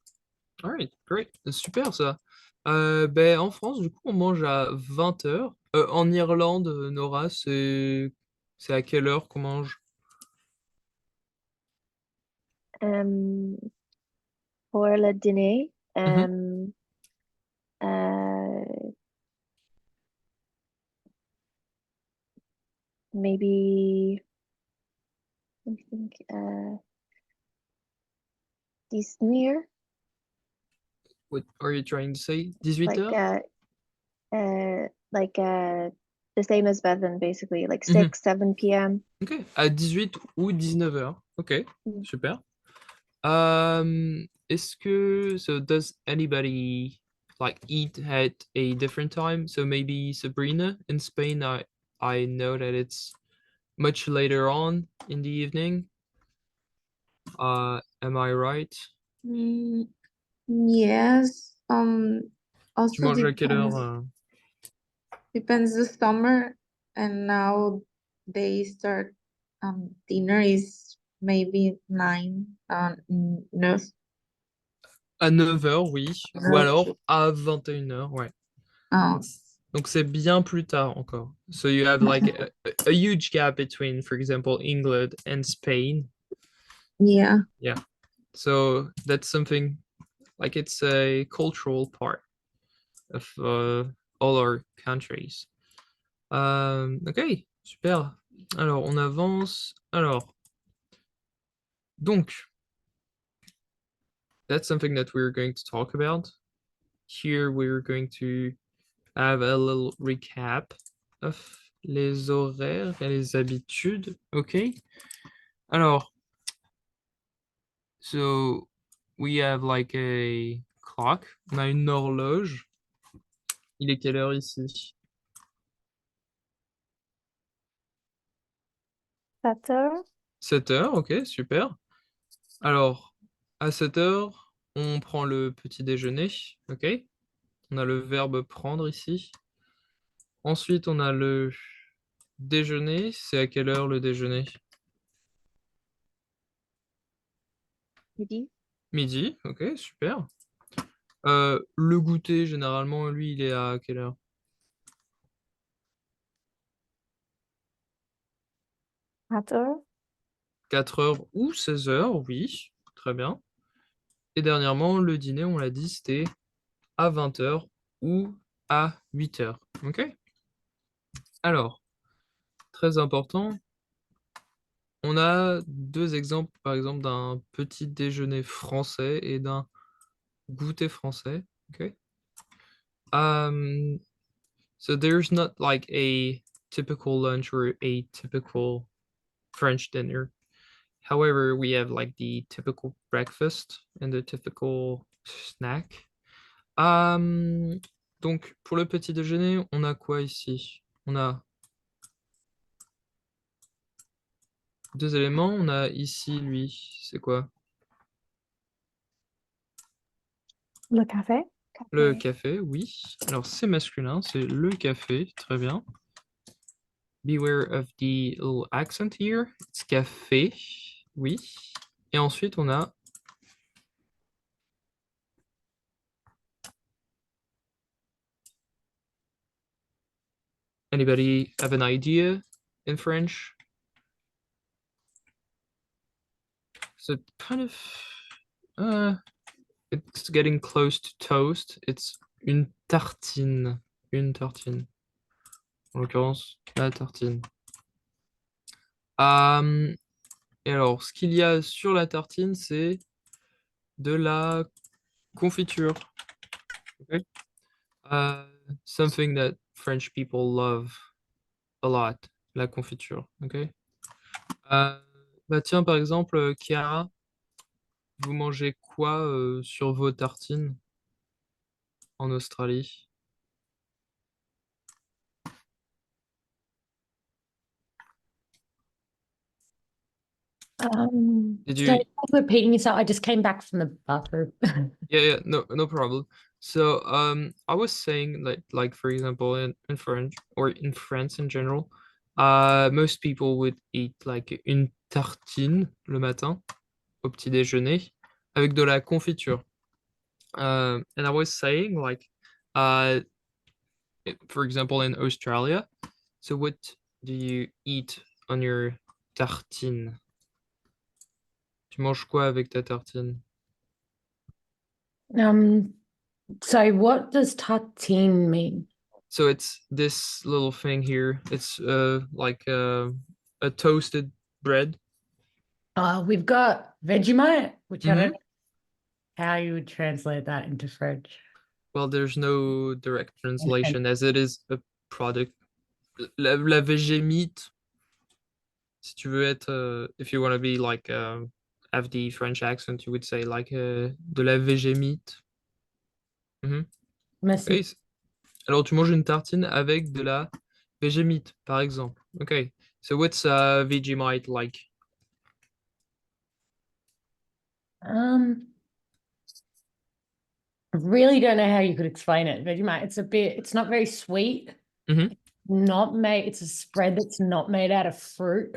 All right, great. C'est super ça. Ben, en France, du coup, on mange à 20h. En Irlande, Nora, c'est à quelle heure qu'on mange? Pour le dîner, Mhm. maybe I think 19 What are you trying to say? like 18h? the same as Bethany, basically, like Mhm. 6, 7 p.m. Ok, à 18 ou 19h. Ok, Mm. super. Est-ce que, so does anybody like eat at a different time? So maybe Sabrina in Spain, I know that it's much later on in the evening. Am I right? Mm, yes. Tu Also manges à quelle depends heure? depends the summer, and now they start dinner is maybe 9 9. À 9h, oui. Ou Neuf. alors à 21h, ouais. Oh, Donc c'est bien plus tard encore. So you have like a huge gap between, for example, England and Spain. Yeah. Yeah. So that's something like it's a cultural part of all our countries. Ok, super. Alors, on avance. Alors, donc, that's something that we're going to talk about. Here, we're going to have a little recap of les horaires et les habitudes. Ok. Alors, so we have like a clock. On a une horloge. Il est quelle heure ici? 7 heures. 7 heures, ok, super. Alors, à 7 heures, on prend le petit déjeuner, ok? On a le verbe prendre ici. Ensuite, on a le déjeuner. C'est à quelle heure le déjeuner? Midi. Midi, ok, super. Le goûter, généralement, lui, il est à quelle heure? 4 heures. 4 heures ou 16 heures, oui, très bien. Et dernièrement, le dîner, on l'a dit, c'était à 20 heures ou à 8 heures, ok? Alors, très important, on a deux exemples, par exemple, d'un petit déjeuner français et d'un goûter français, ok? So there's not like a typical lunch or a typical French dinner. However, we have like the typical breakfast and the typical snack. Donc, pour le petit déjeuner, on a quoi ici? On a deux éléments. On a ici, lui, c'est quoi? Le café. Le café, oui. Alors, c'est masculin, c'est le café, très bien. Beware of the little accent here. It's café, oui. Et ensuite, on a anybody have an idea in French? So kind of it's getting close to toast. It's une tartine. Une tartine. En l'occurrence, la tartine. Et alors, ce qu'il y a sur la tartine, c'est de la confiture. Okay? Something that French people love a lot, la confiture. Ok? Bah tiens, par exemple, Chiara, vous mangez quoi sur vos tartines en Australie? Did So you? repeating yourself, I just came back from the bathroom. Yeah, no problem. So, I was saying that, like for example, in French or in France in general, most people would eat like une tartine le matin au petit déjeuner avec de la confiture. And I was saying like, for example, in Australia, so what do you eat on your tartine? Tu manges quoi avec ta tartine? So what does tartine mean? So it's this little thing here. It's like a toasted bread. We've got Vegemite, which I don't know how you would translate that into French. Well, there's no direct translation as it is a product. La végémite, si tu veux être, if you want to be like have the French accent, you would say like de la végémite. Merci. Oui, alors tu manges une tartine avec de la végémite, par exemple. Okay, so what's Vegemite like? I really don't know how you could explain it. Vegemite, it's not very sweet. Mhm. Not made, it's a spread that's not made out of fruit.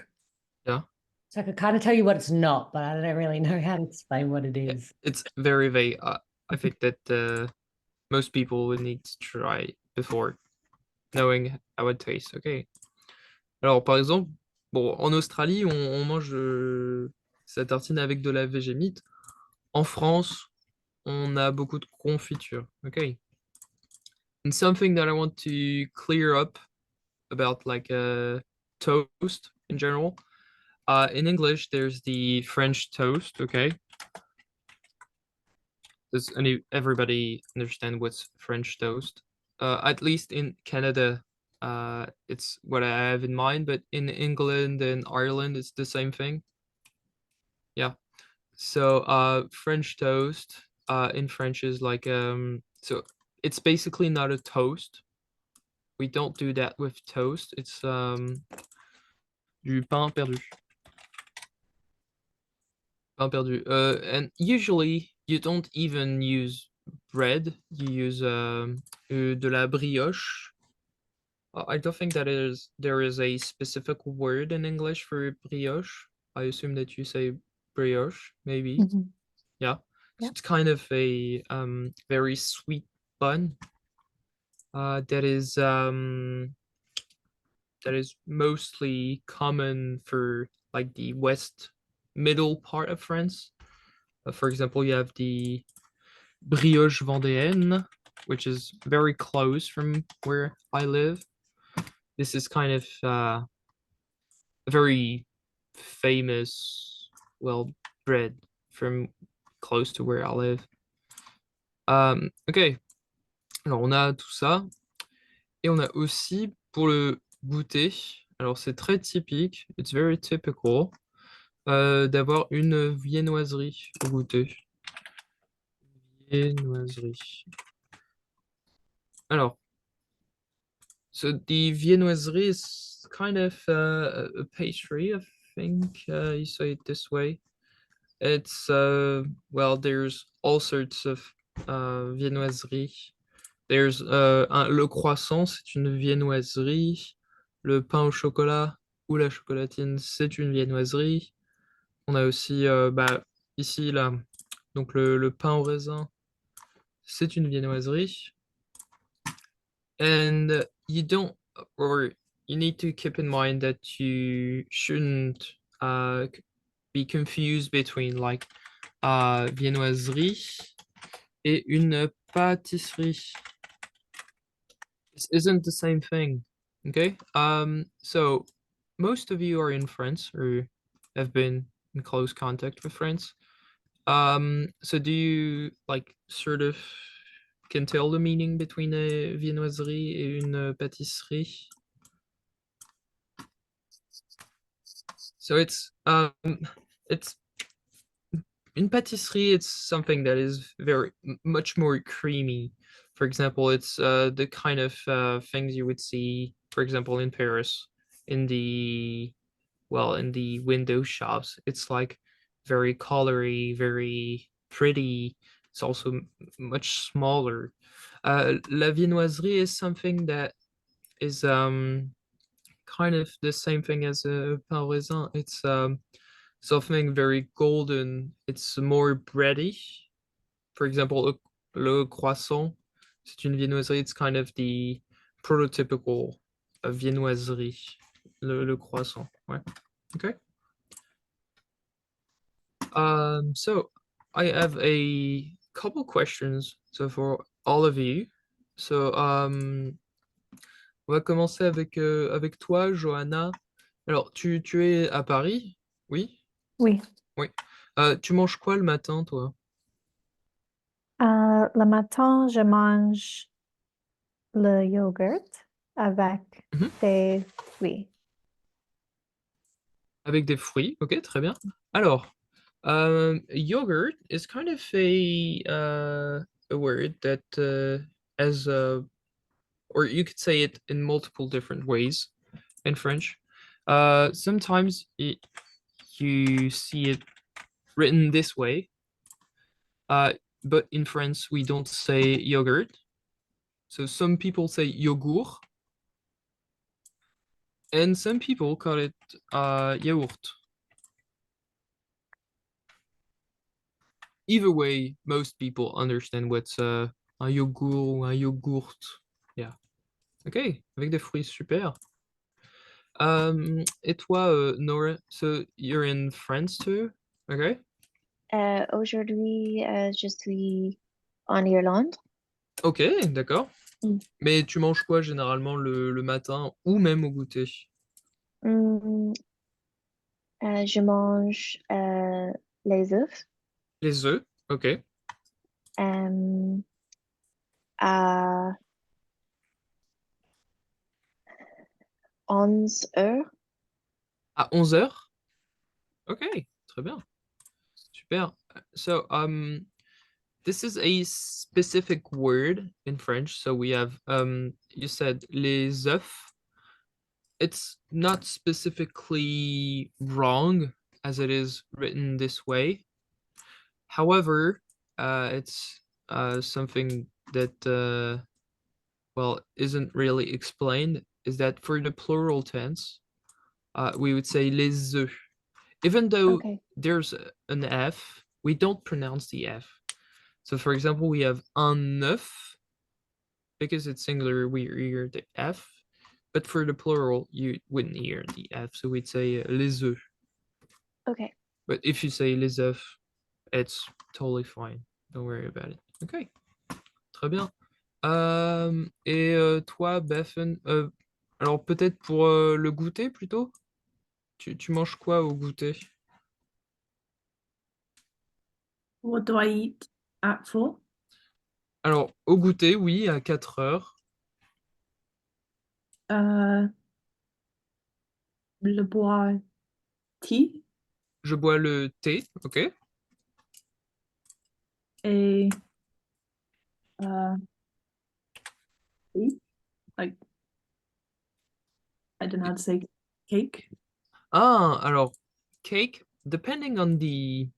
Yeah. So I could kind of tell you what it's not, but I don't really know how to explain what it Yeah, is. it's very vague. I think that most people would need to try before. knowing how it tastes. Okay. Alors, par exemple, bon, en Australie, on mange sa tartine avec de la végémite. En France, on a beaucoup de confiture. Okay. And something that I want to clear up about like toast in general. In English, there's the French toast, okay? Does everybody understand what's French toast? At least in Canada, it's what I have in mind, but in England and Ireland, it's the same thing. Yeah. So French toast in French is like so it's basically not a toast. We don't do that with toast. It's du pain perdu. Pain perdu. And usually you don't even use bread. You use de la brioche. I don't think that there is a specific word in English for brioche. I assume that you say brioche, maybe. Mhm. Yeah. So Yeah. it's kind of a very sweet bun that is mostly common for like the west middle part of France. For example, you have the brioche vendéenne, which is very close from where I live. This is kind of a very famous, well, bread from close to where I live. Ok, alors on a tout ça. Et on a aussi pour le goûter, alors c'est très typique, it's very typical, d'avoir une viennoiserie au goûter. Viennoiserie. Alors, so the viennoiserie is kind of a pastry, I think you say it this way. It's, well, there's all sorts of viennoiserie. There's le croissant, c'est une viennoiserie. Le pain au chocolat ou la chocolatine, c'est une viennoiserie. On a aussi, bah, ici, là, donc le pain au raisin, c'est une viennoiserie. And you don't, or you need to keep in mind that you shouldn't be confused between like viennoiserie et une pâtisserie. This isn't the same thing. Okay. So most of you are in France or have been in close contact with France. So do you like sort of can tell the meaning between a viennoiserie et une pâtisserie? So it's in pâtisserie, it's something that is very much more creamy. For example, it's the kind of things you would see, for example, in Paris, in the in the window shops. It's like very colory, very pretty. It's also much smaller. La viennoiserie is something that is kind of the same thing as a pain au raisin. It's something very golden. It's more bready. For example, le croissant, c'est une viennoiserie. It's kind of the prototypical viennoiserie, le croissant. Ouais. Okay. So I have a couple questions so for all of you. So on va commencer avec toi, Johanna. Alors, tu es à Paris? Oui? Oui. Oui. Tu manges quoi le matin, toi? Le matin, je mange le yogurt avec Mhm. des fruits. Avec des fruits, ok, très bien. Alors, yogurt is kind of a word that has or you could say it in multiple different ways in French. Sometimes you see it written this way, but in France we don't say yogurt. So some people say yogourt, and some people call it yaourt. Either way, most people understand what's a yogourt, a yogurt. Yeah. Ok, avec des fruits, super. Et toi, Nora, so you're in France too? Ok. Aujourd'hui, je suis en Irlande. Ok, d'accord. Mm. Mais tu manges quoi généralement le matin ou même au goûter? Hmm, je mange les œufs Les œufs, ok. euh, à 11 heures. À 11 heures? Ok, très bien. Super. So, this is a specific word in French. So we have, you said les œufs. It's not specifically wrong as it is written this way. However, it's something that, well, isn't really explained, is that for the plural tense, we would say les œufs. Even though Okay. there's an F, we don't pronounce the F. So for example, we have un œuf, because it's singular, we hear the F, but for the plural, you wouldn't hear the F, so we'd say les œufs. Okay. But if you say les œufs, it's totally fine. Don't worry about it. Ok, très bien. Et toi, Bethan, alors peut-être pour le goûter plutôt? Tu manges quoi au goûter? What do I eat at 4? Alors, au goûter, oui, à 4 heures. Le bois tea Je bois le thé, ok? et tea. Like, I don't know how to say cake. Ah, alors, cake, depending on the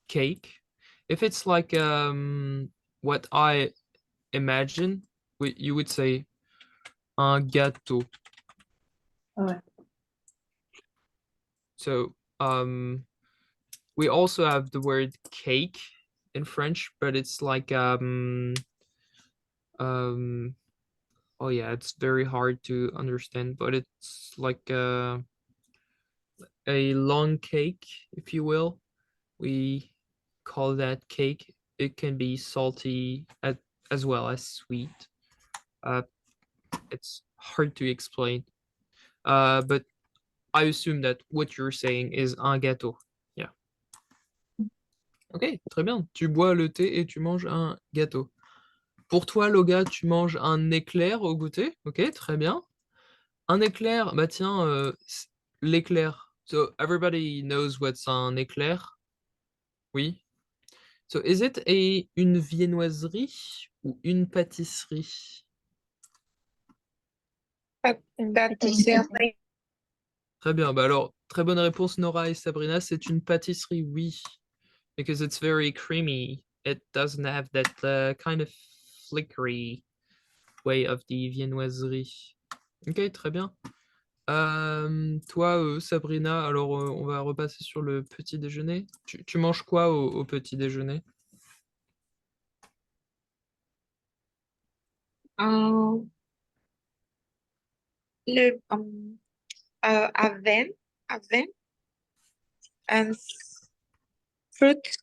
cake, if it's like what I imagine, you would say un gâteau. Oh, So, we also have the word cake in French, but it's like oh yeah, it's very hard to understand, but it's like a long cake, if you will. We call that cake. It can be salty as well as sweet. It's hard to explain. But I assume that what you're saying is un gâteau. Yeah. Ok, très bien. Tu bois le thé et tu manges un gâteau. Pour toi, Loga, tu manges un éclair au goûter. Ok, très bien. Un éclair, bah tiens, l'éclair. So everybody knows what's un éclair. Oui. So is it une viennoiserie ou une pâtisserie? That is it. Très bien. Bah alors, très bonne réponse, Nora et Sabrina. C'est une pâtisserie, oui. Because it's very creamy. It doesn't have that kind of flickery way of the viennoiserie. Ok, très bien. Toi, Sabrina, alors on va repasser sur le petit déjeuner. Tu manges quoi au petit déjeuner? Um, le aven and fruit.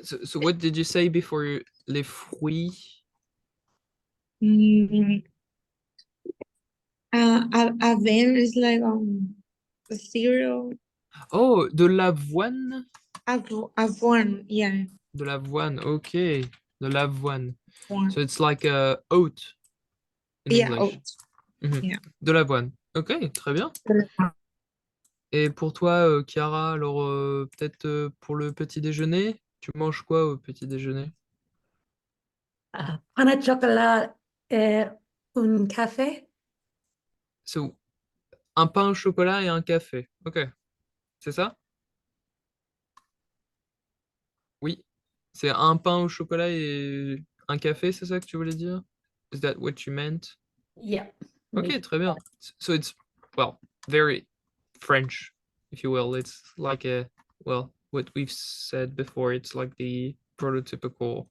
So what did you say before les fruits? Mm, aven is like a cereal. Oh, de l'avoine? Avoine, yeah. De l'avoine, ok. De l'avoine. Avoine. So it's like a oat in Yeah, English. oats. Mhm. Yeah. De l'avoine. Ok, très bien. Et pour toi, Chiara, alors peut-être pour le petit déjeuner, tu manges quoi au petit déjeuner? Pain au chocolat et un café. So, un pain au chocolat et un café. Ok, c'est ça? Oui. C'est un pain au chocolat et un café, c'est ça que tu voulais dire? Is that what you meant? Yeah. Ok, très bien. So it's, well, very French, if you will. It's like well, what we've said before, it's like the prototypical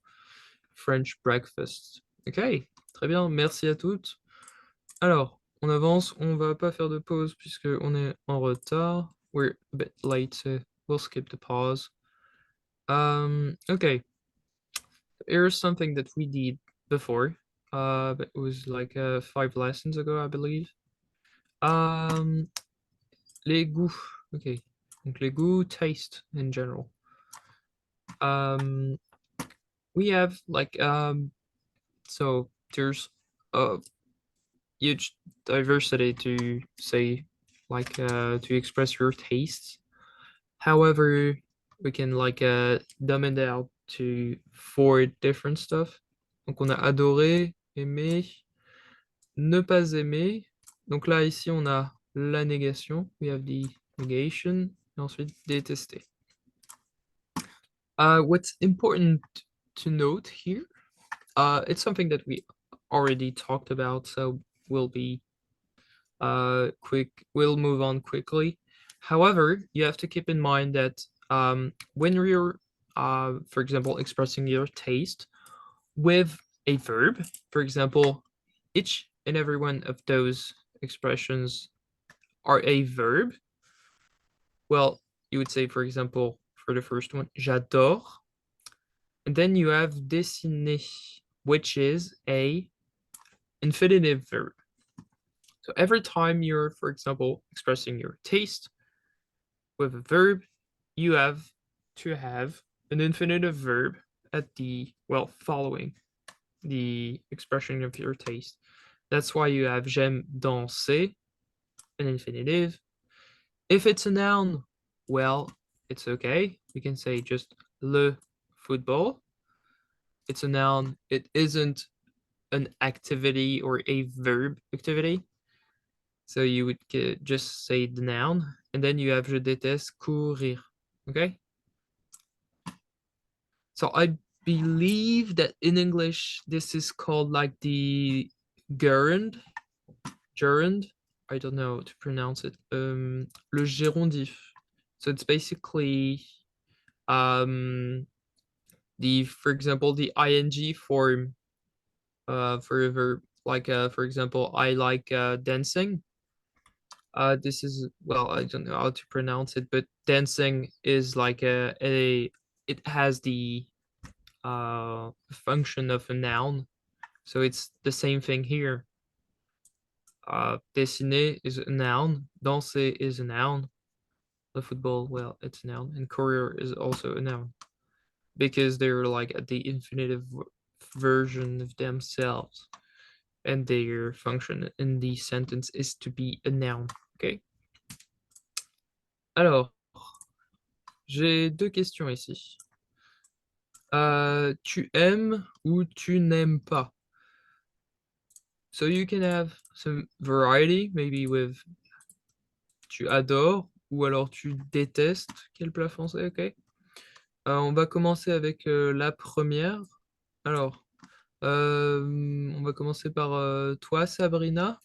French breakfast. Ok, très bien. Merci à toutes. Alors, on avance, on va pas faire de pause puisque on est en retard. We're a bit late, so we'll skip the pause. Okay. Here's something that we did before. But it was like 5 lessons ago, I believe. Les goûts. Okay. Donc les goûts, taste in general. We have like so there's a huge diversity to say, like to express your tastes. However, we can like dumb it out to 4 different stuff. Donc on a adoré, aimé, ne pas aimer. Donc là ici on a la négation. We have the negation. Et ensuite détester. What's important to note here, it's something that we already talked about, so we'll be we'll move on quickly. However, you have to keep in mind that when you're, for example, expressing your taste with a verb, for example, each and every one of those expressions are a verb. Well, you would say, for example, for the first one, j'adore. And then you have dessiner, which is a infinitive verb. So every time you're, for example, expressing your taste with a verb, you have to have an infinitive verb at the, well, following the expression of your taste. That's why you have j'aime danser, an infinitive. If it's a noun, well, it's okay. We can say just le football. It's a noun. It isn't an activity or a verb activity. So you would just say the noun, and then you have je déteste courir. Okay? So I believe that in English, this is called like the gerund. Gerund. I don't know how to pronounce it. Le gérondif. So it's basically the, for example, the ing form for a verb. Like for example, I like dancing. This is, well, I don't know how to pronounce it, but dancing is like it has the function of a noun. So it's the same thing here. Dessiner is a noun. Danser is a noun. The football, well, it's a noun. And courir is also a noun. Because they're like the infinitive version of themselves. And their function in the sentence is to be a noun. Okay? Alors, j'ai 2 questions ici. Tu aimes ou tu n'aimes pas? So you can have some variety, maybe with tu adores ou alors tu détestes. Quel plat français, ok? On va commencer avec la première. Alors, on va commencer par toi, Sabrina.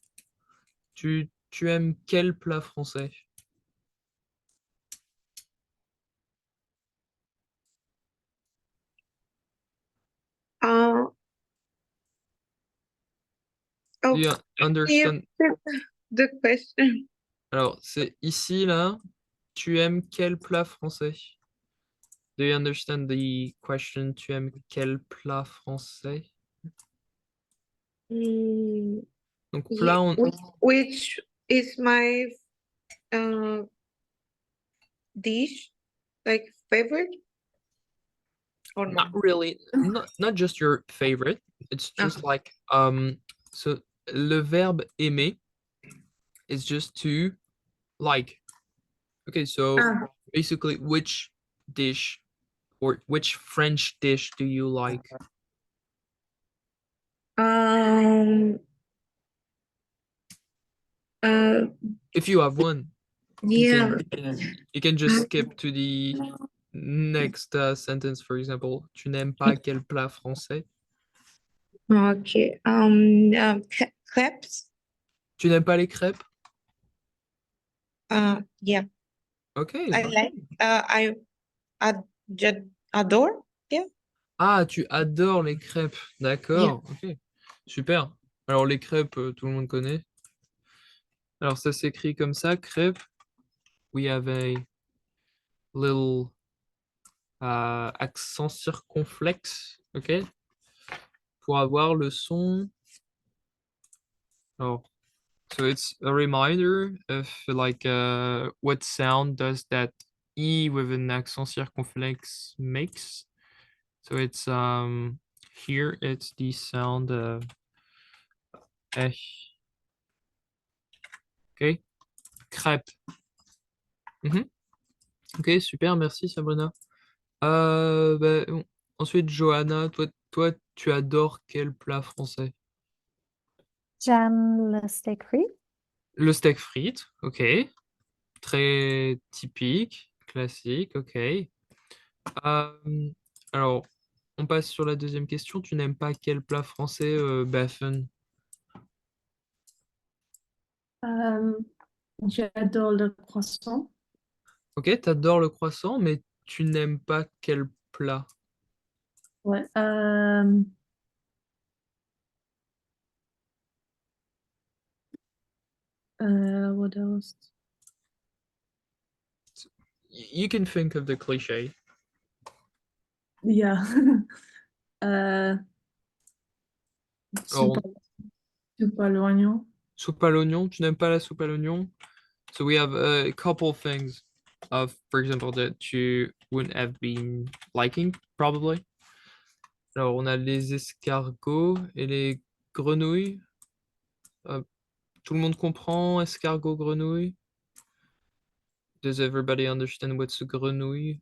Tu aimes quel plat français? Uh, Do oh, you understand? the question. Alors, c'est ici, là. Tu aimes quel plat français? Do you understand the question? Tu aimes quel plat français? Mm, Donc, yeah, plat, on... which is my dish, like favorite or not not? really, not just your favorite. It's just like, so le verbe aimer is just to like. Okay, so basically, which dish or which French dish do you like? Um, If you have one, yeah. you can just skip to the next sentence, for example. Tu n'aimes pas quel plat français? Okay. Crepes. Tu n'aimes pas les crêpes? Yeah. Okay. I like. Adore. Yeah. Ah, tu adores les crêpes. D'accord. Ok. Super. Alors les crêpes, tout le monde connaît. Alors, ça s'écrit comme ça, crêpe. We have a little accent circonflexe, ok? Pour avoir le son. Alors, so it's a reminder of like what sound does that E with an accent circonflexe makes. So it's here it's the sound eh. Ok, crêpe. Ok, super, merci Sabrina. Ensuite, Johanna, toi, tu adores quel plat français? J'aime le steak frit. Le steak frites, ok. Très typique, classique, ok. Alors, on passe sur la deuxième question. Tu n'aimes pas quel plat français, Baffen? J'adore le croissant. Ok, t'adores le croissant, mais tu n'aimes pas quel plat? Ouais. What else? You can think of the cliché. Yeah. Alors, Soupe à l'oignon. soupe à l'oignon, tu n'aimes pas la soupe à l'oignon? So we have a couple things of, for example, that you wouldn't have been liking, probably. Alors, on a les escargots et les grenouilles. Tout le monde comprend escargot, grenouille? Does everybody understand what's a grenouille?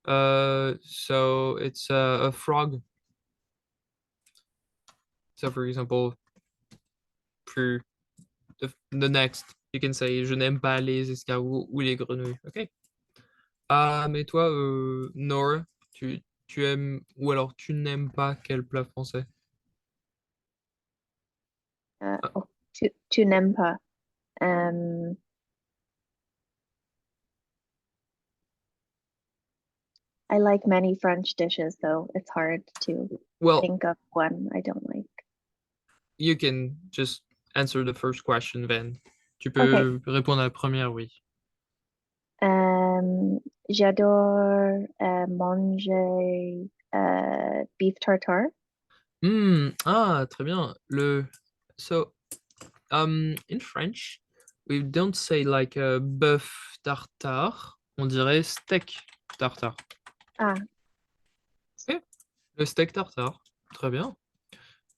So it's a frog. So for example, for the next, you can say je n'aime pas les escargots ou les grenouilles. Ok. Ah, mais toi, Nora, tu aimes ou alors tu n'aimes pas quel plat français? Oh, tu n'aimes pas. I like many French dishes, though it's hard to Well, think of one I don't like. you can just answer the first question then. Tu peux répondre à la première, oui. J'adore manger beef tartare. Ah, très bien. So, in French, we don't say like bœuf tartare, on dirait steak tartare. Ah, Ok, le steak tartare, très bien.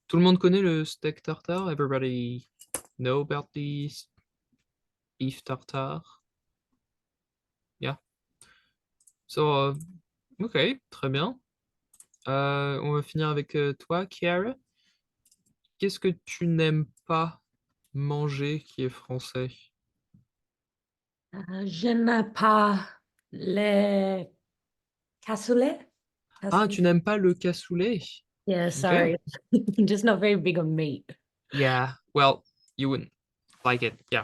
Tout le monde connaît le steak tartare? Everybody know about the beef tartare? Yeah. So, ok, très bien. On va finir avec toi, Kiara. Qu'est-ce que tu n'aimes pas manger qui est français? Je n'aime pas les cassoulet. Ah, tu n'aimes pas le cassoulet? Yeah, Ok. sorry. I'm just not very big on meat. Yeah, well, you wouldn't like it. Yeah.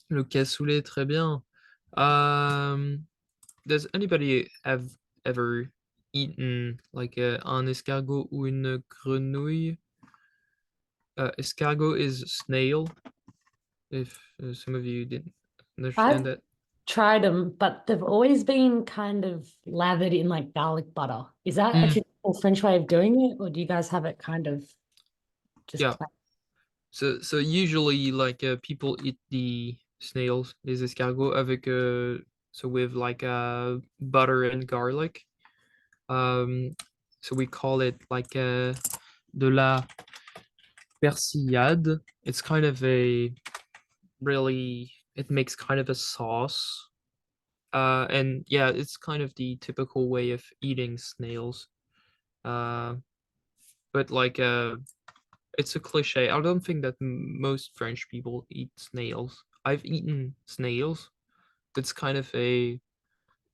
Le cassoulet, très bien. Does anybody have ever eaten like un escargot ou une grenouille? Escargot is snail, if some of you didn't understand that. Tried them, but they've always been kind of lathered in like garlic butter. Is that a typical French way of doing it, or do you guys have it kind of just Yeah. plain? So usually like people eat the snails, les escargots avec so with like butter and garlic. So we call it like de la persillade. It's kind of a really, it makes kind of a sauce. And yeah, it's kind of the typical way of eating snails. But like it's a cliche. I don't think that most French people eat snails. I've eaten snails. It's kind of a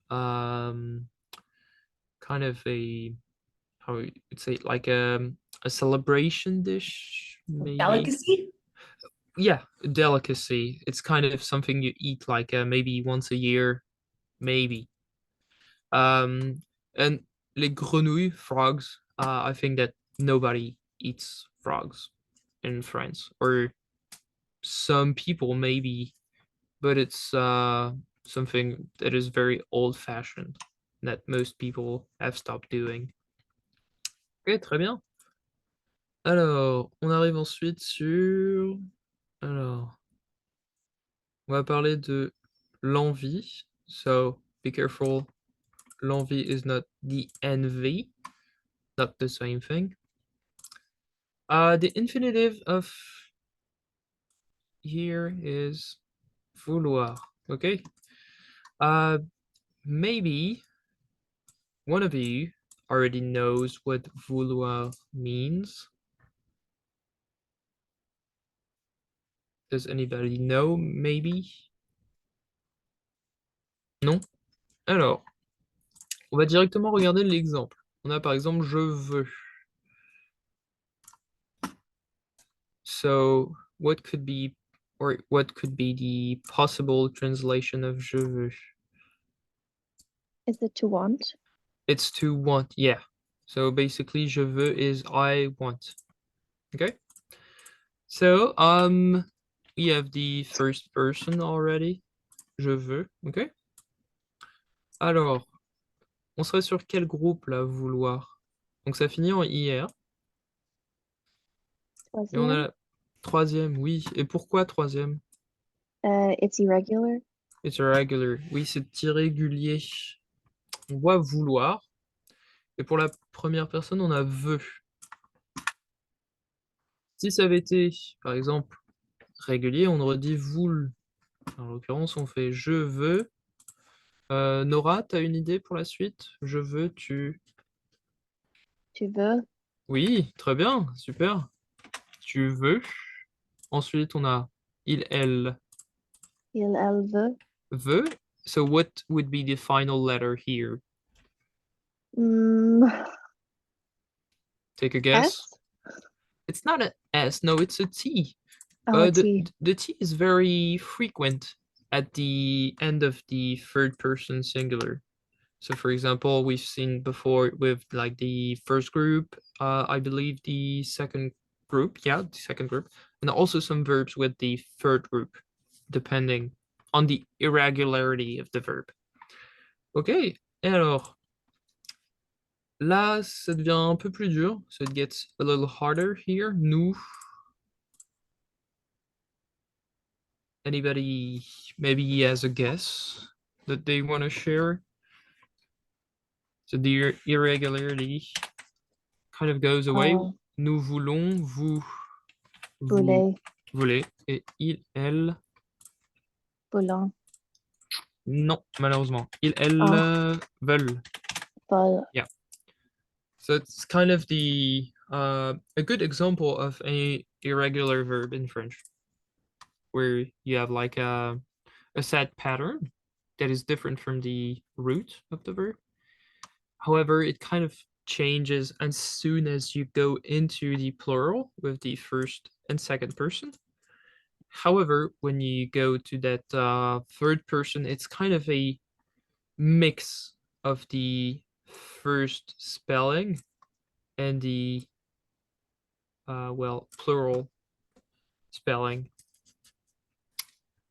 kind of a how you would say it, like a celebration dish, maybe. Delicacy? Yeah, delicacy. It's kind of something you eat like maybe once a year, maybe. And les grenouilles, frogs. I think that nobody eats frogs in France, or some people maybe, but it's something that is very old-fashioned that most people have stopped doing. Ok, très bien. Alors, on arrive ensuite sur... Alors, on va parler de l'envie. So, be careful. L'envie is not the envy. Not the same thing. The infinitive of here is vouloir. Okay. Maybe one of you already knows what vouloir means. Does anybody know, maybe? Non? Alors, on va directement regarder l'exemple. On a par exemple je veux. So, what could be the possible translation of je veux? Is it to want? It's to want, yeah. So basically, je veux is I want. Okay. So, we have the first person already. Je veux, okay. Alors, on serait sur quel groupe là, vouloir? Donc ça finit en IR. Et on a la troisième, oui. Et pourquoi troisième? It's irregular. It's irregular. Oui, c'est irrégulier. On voit vouloir. Et pour la première personne, on a veut. Si ça avait été, par exemple, régulier, on aurait dit voule. En l'occurrence, on fait je veux. Nora, tu as une idée pour la suite? Je veux, tu... Tu veux? Oui, très bien, super. Tu veux. Ensuite, on a il, elle, Il, elle veut. veut. So what would be the final letter here? Take a guess. S? It's not an S, no, it's a T. Oh, the, T. the T is very frequent at the end of the third person singular. So for example, we've seen before with like the first group, I believe the second group, yeah, the second group, and also some verbs with the third group, depending on the irregularity of the verb. Ok, et alors, là, ça devient un peu plus dur, so it gets a little harder here. Nous. Anybody maybe has a guess that they want to share? So the irregularity kind of goes away. Oh. Nous voulons, vous Voulez. voulez, et il, elle, Voulons. non, malheureusement. Il, elle veulent. Vol. Yeah. So it's kind of the a good example of a irregular verb in French, where you have like a set pattern that is different from the root of the verb. However, it kind of changes as soon as you go into the plural with the first and second person. However, when you go to that third person, it's kind of a mix of the first spelling and the plural spelling.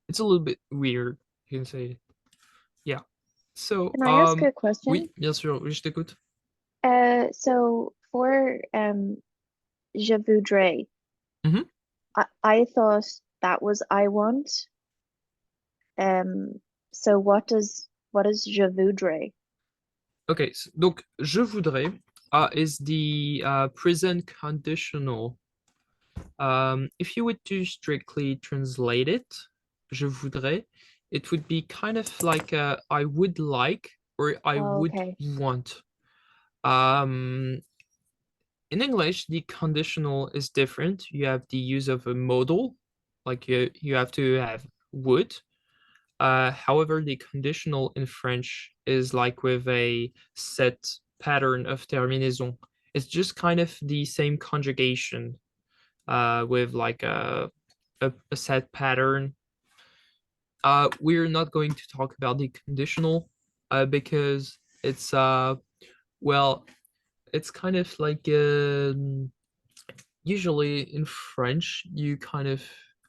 It's a little bit weird, you can say. Yeah. So, Can I ask a question? oui, bien sûr, oui, je t'écoute. So for je voudrais, Mhm. I thought that was I want. So what is je voudrais? Okay, so, donc je voudrais is the present conditional. If you were to strictly translate it, je voudrais, it would be kind of like I would like or I would Okay. want. In English, the conditional is different. You have the use of a modal, like you have to have would. However, the conditional in French is like with a set pattern of terminaison. It's just kind of the same conjugation with like a set pattern. We're not going to talk about the conditional because it's it's kind of like usually in French you kind of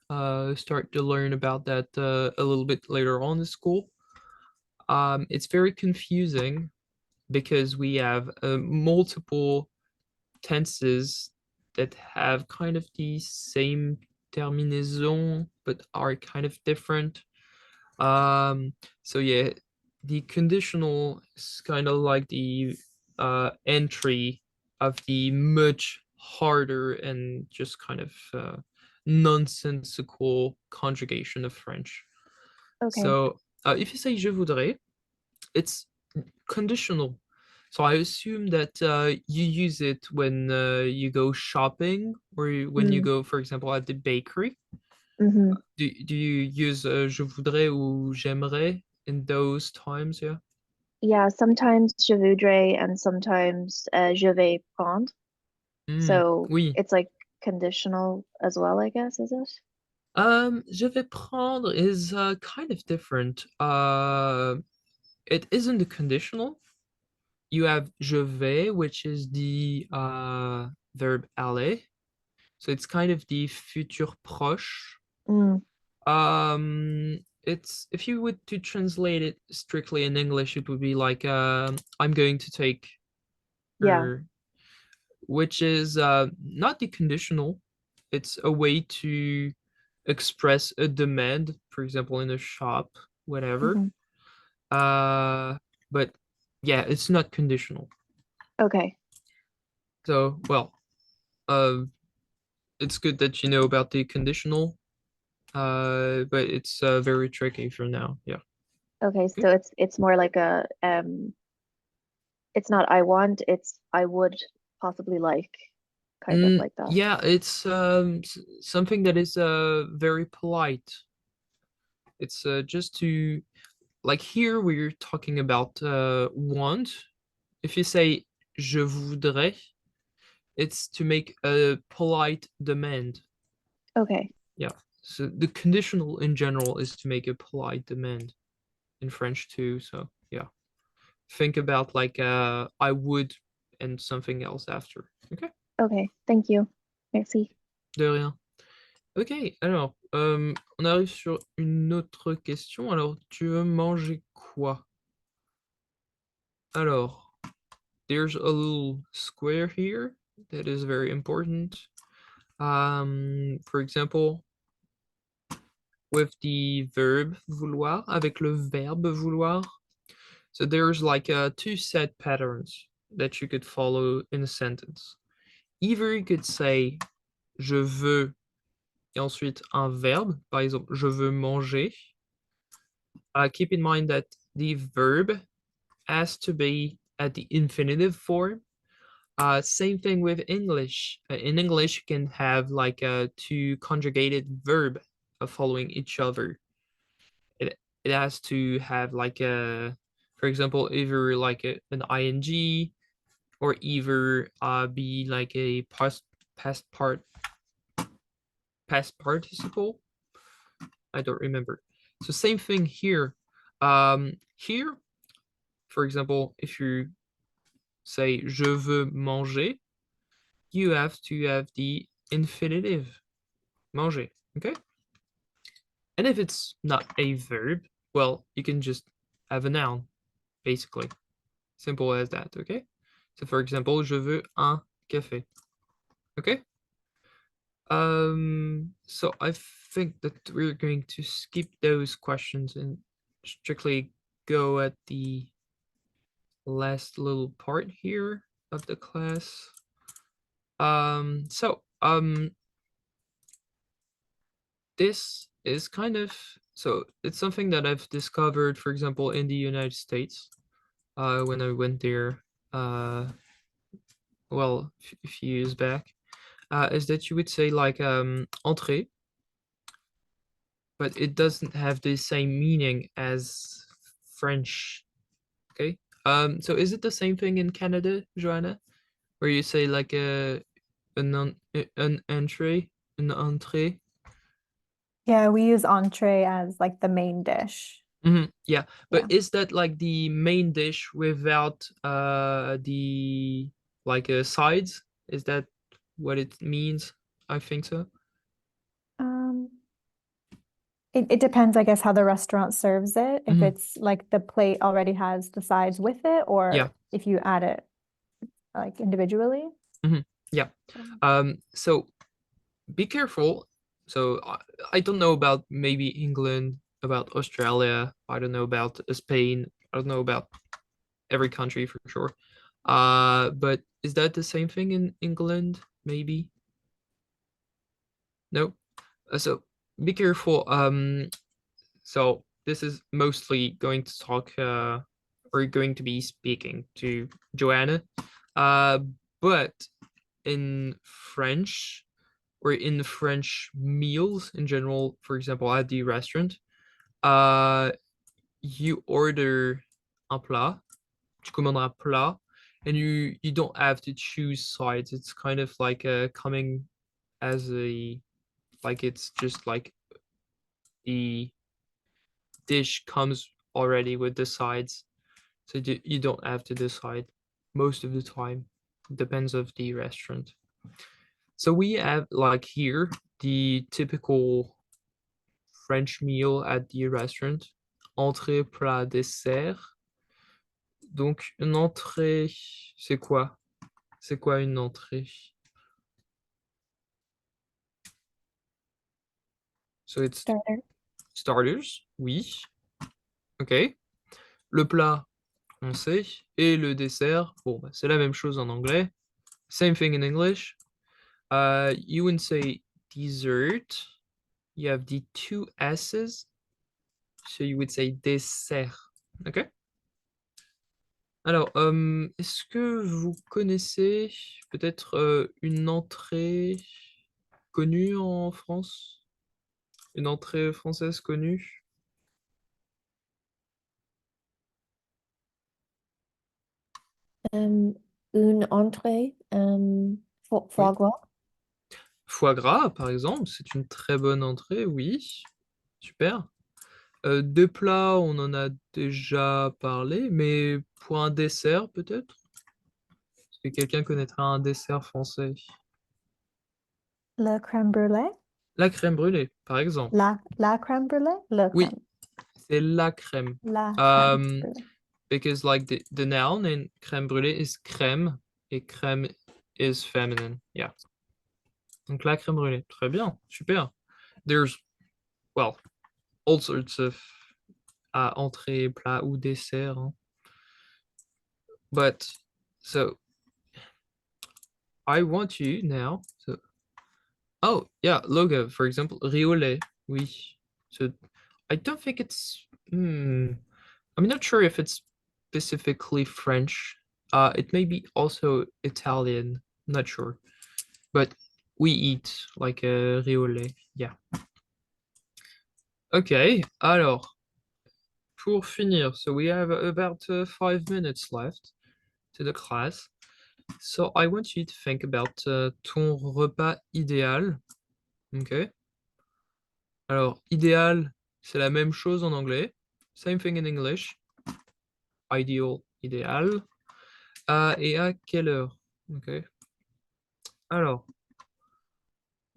start to learn about that a little bit later on in school. It's very confusing because we have multiple tenses that have kind of the same terminaison but are kind of different. So yeah, the conditional is kind of like the entry of the much harder and just kind of nonsensical conjugation of French. Okay. So if you say je voudrais, it's conditional. So I assume that you use it when you go shopping or when you go, for example, at the bakery. Mm-hmm. Do you use je voudrais ou j'aimerais in those times? Yeah. Yeah, sometimes je voudrais and sometimes je vais prendre. So Oui. it's like conditional as well, I guess, is it? Je vais prendre is kind of different. It isn't a conditional. You have je vais, which is the verb aller. So it's kind of the futur proche. Mm, It's if you would to translate it strictly in English, it would be like I'm going to take yeah. her, which is not the conditional. It's a way to express a demand, for example, in a shop, whatever. Mhm. But yeah, it's not conditional. Okay. So well, it's good that you know about the conditional, but it's very tricky for now. Yeah. Okay. So it's more like a it's not I want, it's I would possibly like, kind of like that. Yeah, it's something that is very polite. It's just to like here we're talking about want. If you say je voudrais, it's to make a polite demand. Okay. Yeah. So the conditional in general is to make a polite demand in French too. So yeah. Think about like I would and something else after. Okay. Okay. Thank you. Merci. De rien. Ok, alors, on arrive sur une autre question. Alors, tu veux manger quoi? Alors, there's a little square here that is very important. For example, with the verb vouloir, avec le verbe vouloir. So there's like two set patterns that you could follow in a sentence. Either you could say je veux et ensuite un verbe, par exemple je veux manger. Keep in mind that the verb has to be at the infinitive form. Same thing with English. In English, you can have like two conjugated verb following each other. It has to have like a, for example, either like an ing or either be like a past participle. I don't remember. So same thing here. Here, for example, if you say je veux manger, you have to have the infinitive manger. Okay. And if it's not a verb, well, you can just have a noun, basically. Simple as that. Okay. So for example, je veux un café. Okay. So I think that we're going to skip those questions and strictly go at the last little part here of the class. This is kind of, so it's something that I've discovered, for example, in the United States, when I went there, well, a few years back, is that you would say like entrée, but it doesn't have the same meaning as French. Okay. So is it the same thing in Canada, Joanna, where you say like an entrée, an entrée? Yeah, we use entree as like the main dish. Yeah, but is that like the main dish without the like sides? Is that what it means? I think so. It depends, I guess, how the restaurant serves it. If Mhm. it's like the plate already has the sides with it, or Yeah. if you add it like individually. So be careful. So I don't know about maybe England, about Australia. I don't know about Spain. I don't know about every country for sure. But is that the same thing in England? Maybe. No. So be careful. So this is mostly going to talk. We're going to be speaking to Joanna. But in French or in French meals in general, for example, at the restaurant, you order un plat, tu commandes un plat, and you don't have to choose sides. It's kind of like coming as a like it's just like the dish comes already with the sides, so you don't have to decide most of the time. Depends of the restaurant. So we have like here the typical French meal at the restaurant. Entrée, plat, dessert. Donc une entrée, c'est quoi? C'est quoi une entrée? So it's Starter. starters, oui. Ok. Le plat, on sait. Et le dessert, bon, bah, c'est la même chose en anglais. Same thing in English. You wouldn't say dessert. You have the two S's. So you would say dessert. Ok. Alors, est-ce que vous connaissez peut-être une entrée connue en France? Une entrée française connue? Une entrée, foie gras. Foie gras, par exemple, c'est une très bonne entrée, oui. Super. Deux plats, on en a déjà parlé, mais pour un dessert, peut-être? Est-ce que quelqu'un connaîtra un dessert français? Le crème brûlée. La crème brûlée, par exemple. La crème brûlée. Le Oui, crème. c'est la crème. La crème Um, brûlée. because like the noun in crème brûlée is crème et crème is feminine. Yeah. Donc la crème brûlée. Très bien. Super. There's, well, all sorts of entrée, plat ou dessert. Hein. But so I want you now. So oh yeah, logo for example, riolet. Oui. So I don't think it's. I'm not sure if it's specifically French. It may be also Italian. Not sure, but we eat like a riolet. Yeah. Okay. Alors, pour finir, so we have about 5 minutes left to the class. So I want you to think about ton repas idéal. Okay. Alors, idéal, c'est la même chose en anglais. Same thing in English. Ideal, idéal. Et à quelle heure? Ok. Alors,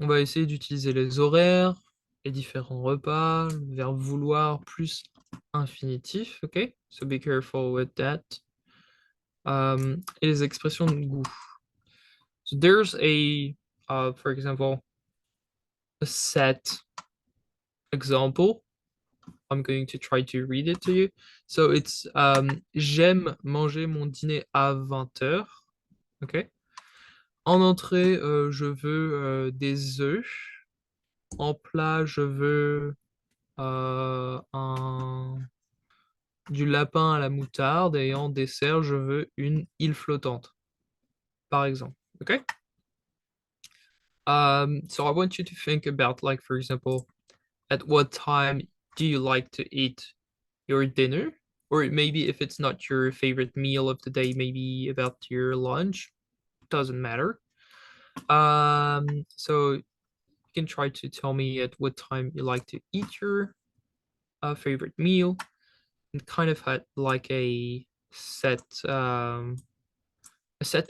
on va essayer d'utiliser les horaires, les différents repas, le verbe vouloir plus infinitif. Ok. So be careful with that. Et les expressions de goût. So there's for example, a set example. I'm going to try to read it to you. So it's j'aime manger mon dîner à 20h. Ok. En entrée, je veux des œufs. En plat, je veux du lapin à la moutarde. Et en dessert, je veux une île flottante, par exemple. Ok. So I want you to think about, like, for example, at what time do you like to eat your dinner? Or maybe if it's not your favorite meal of the day, maybe about your lunch. Doesn't matter. So you can try to tell me at what time you like to eat your favorite meal, and kind of had like a set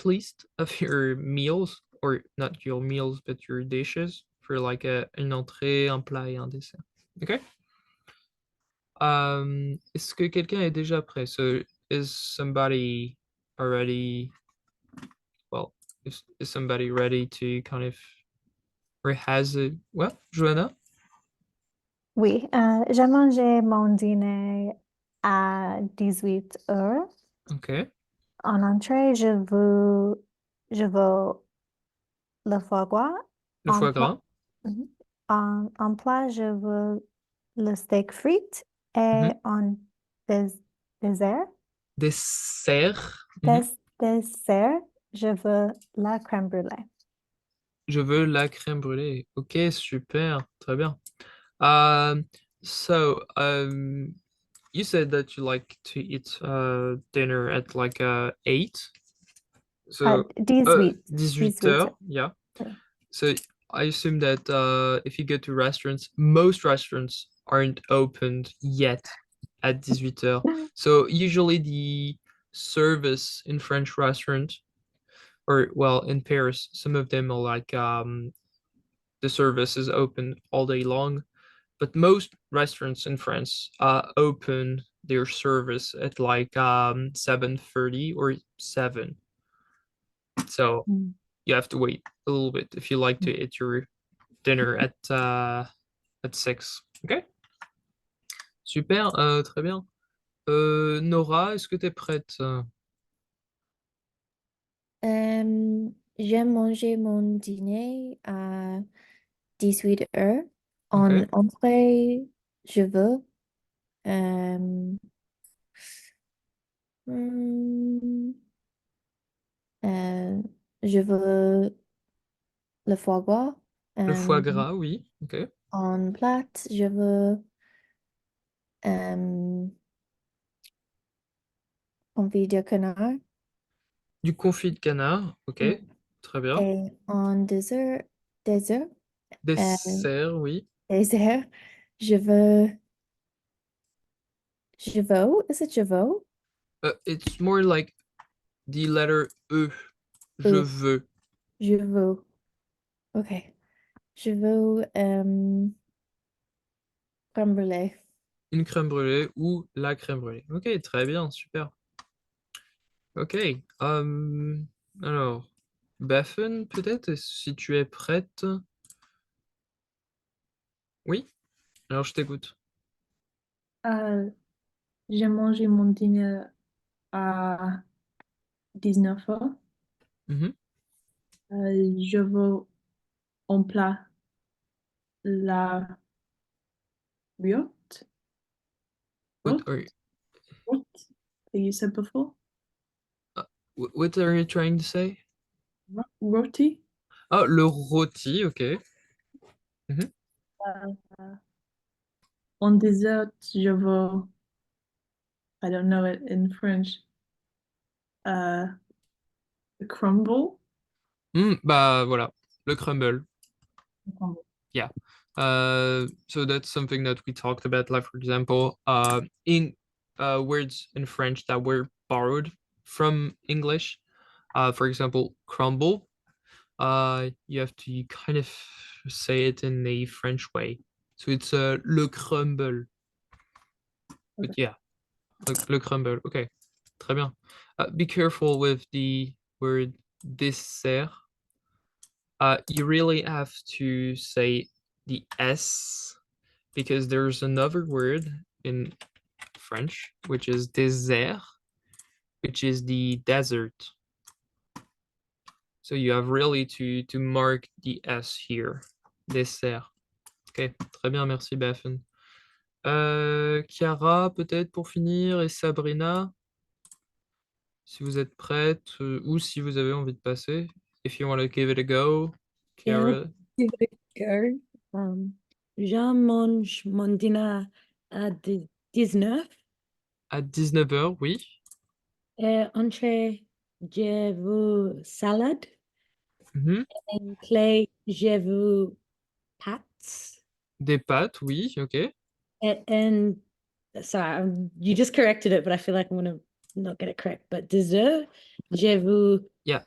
list of your meals, or not your meals, but your dishes for like une entrée, un plat et un dessert. Okay. Est-ce que quelqu'un est déjà prêt? So, is somebody already, well, is somebody ready to kind of, or has it? Well, Joanna? Oui, j'ai mangé mon dîner à 18 heures. Okay. En entrée, je veux le foie gras. Le En foie plat, gras. Mhm. En plat, je veux le steak frites et Mhm. en dessert, Dessert. Mhm. dessert, je veux la crème brûlée. Je veux la crème brûlée. Ok, super, très bien. Um, so, you said that you like to eat dinner at like 8. So, 18. 18 heures, yeah. Oui. So I assume that if you go to restaurants, most restaurants aren't opened yet at 18 heures. So usually the service in French restaurant, or well, in Paris, some of them are like the service is open all day long, but most restaurants in France open their service at like 7:30 or 7. So Mm. you have to wait a little bit if you like to eat your dinner at 6. Ok? Super, très bien. Nora, est-ce que tu es prête? J'ai mangé mon dîner à 18 heures. En Ok. entrée, je veux euh, hmm, euh, je veux le foie gras. Le foie Euh, gras, oui. Ok. en plat, je veux euh, confit de canard. Du confit de canard. Ok. Mm. Très bien. Et en dessert, euh, Dessert, oui. dessert, is it je veux? It's more like the letter E. Je Euh, veux. je veux. Ok. Je veux crème brûlée. Une crème brûlée ou la crème brûlée. Ok, très bien, super. Ok. Alors, Baffen, peut-être, si tu es prête. Oui? Alors, je t'écoute. J'ai mangé mon dîner à 19 heures. Mhm. Je veux en plat la riotte. What are you, What that you said before? what are you trying to say? Roti. Ah, le rôti, ok. Mhm. Uh, en dessert, je veux, I don't know it in French, uh, crumble. Bah voilà, le crumble. Yeah. So that's something that we talked about, like for example, in words in French that were borrowed from English. For example, crumble. You have to kind of say it in the French way. So it's le crumble. But yeah, le crumble. Okay, très bien. Be careful with the word dessert. You really have to say the S because there's another word in French, which is désert, which is the desert. So you have really to mark the S here. Dessert. Ok, très bien, merci Baffen. Chiara, peut-être pour finir, et Sabrina, si vous êtes prête, ou si vous avez envie de passer. If you want to give it a go, Yeah, Chiara, give it a go. Je mange mon dîner à 19. à 19 heures, oui. Entrée, je veux salade. Mhm. Entrée, je veux pâtes. Des pâtes, oui, ok. And sorry, you just corrected it, but I feel like I'm gonna not get it correct. But dessert, je veux Yeah.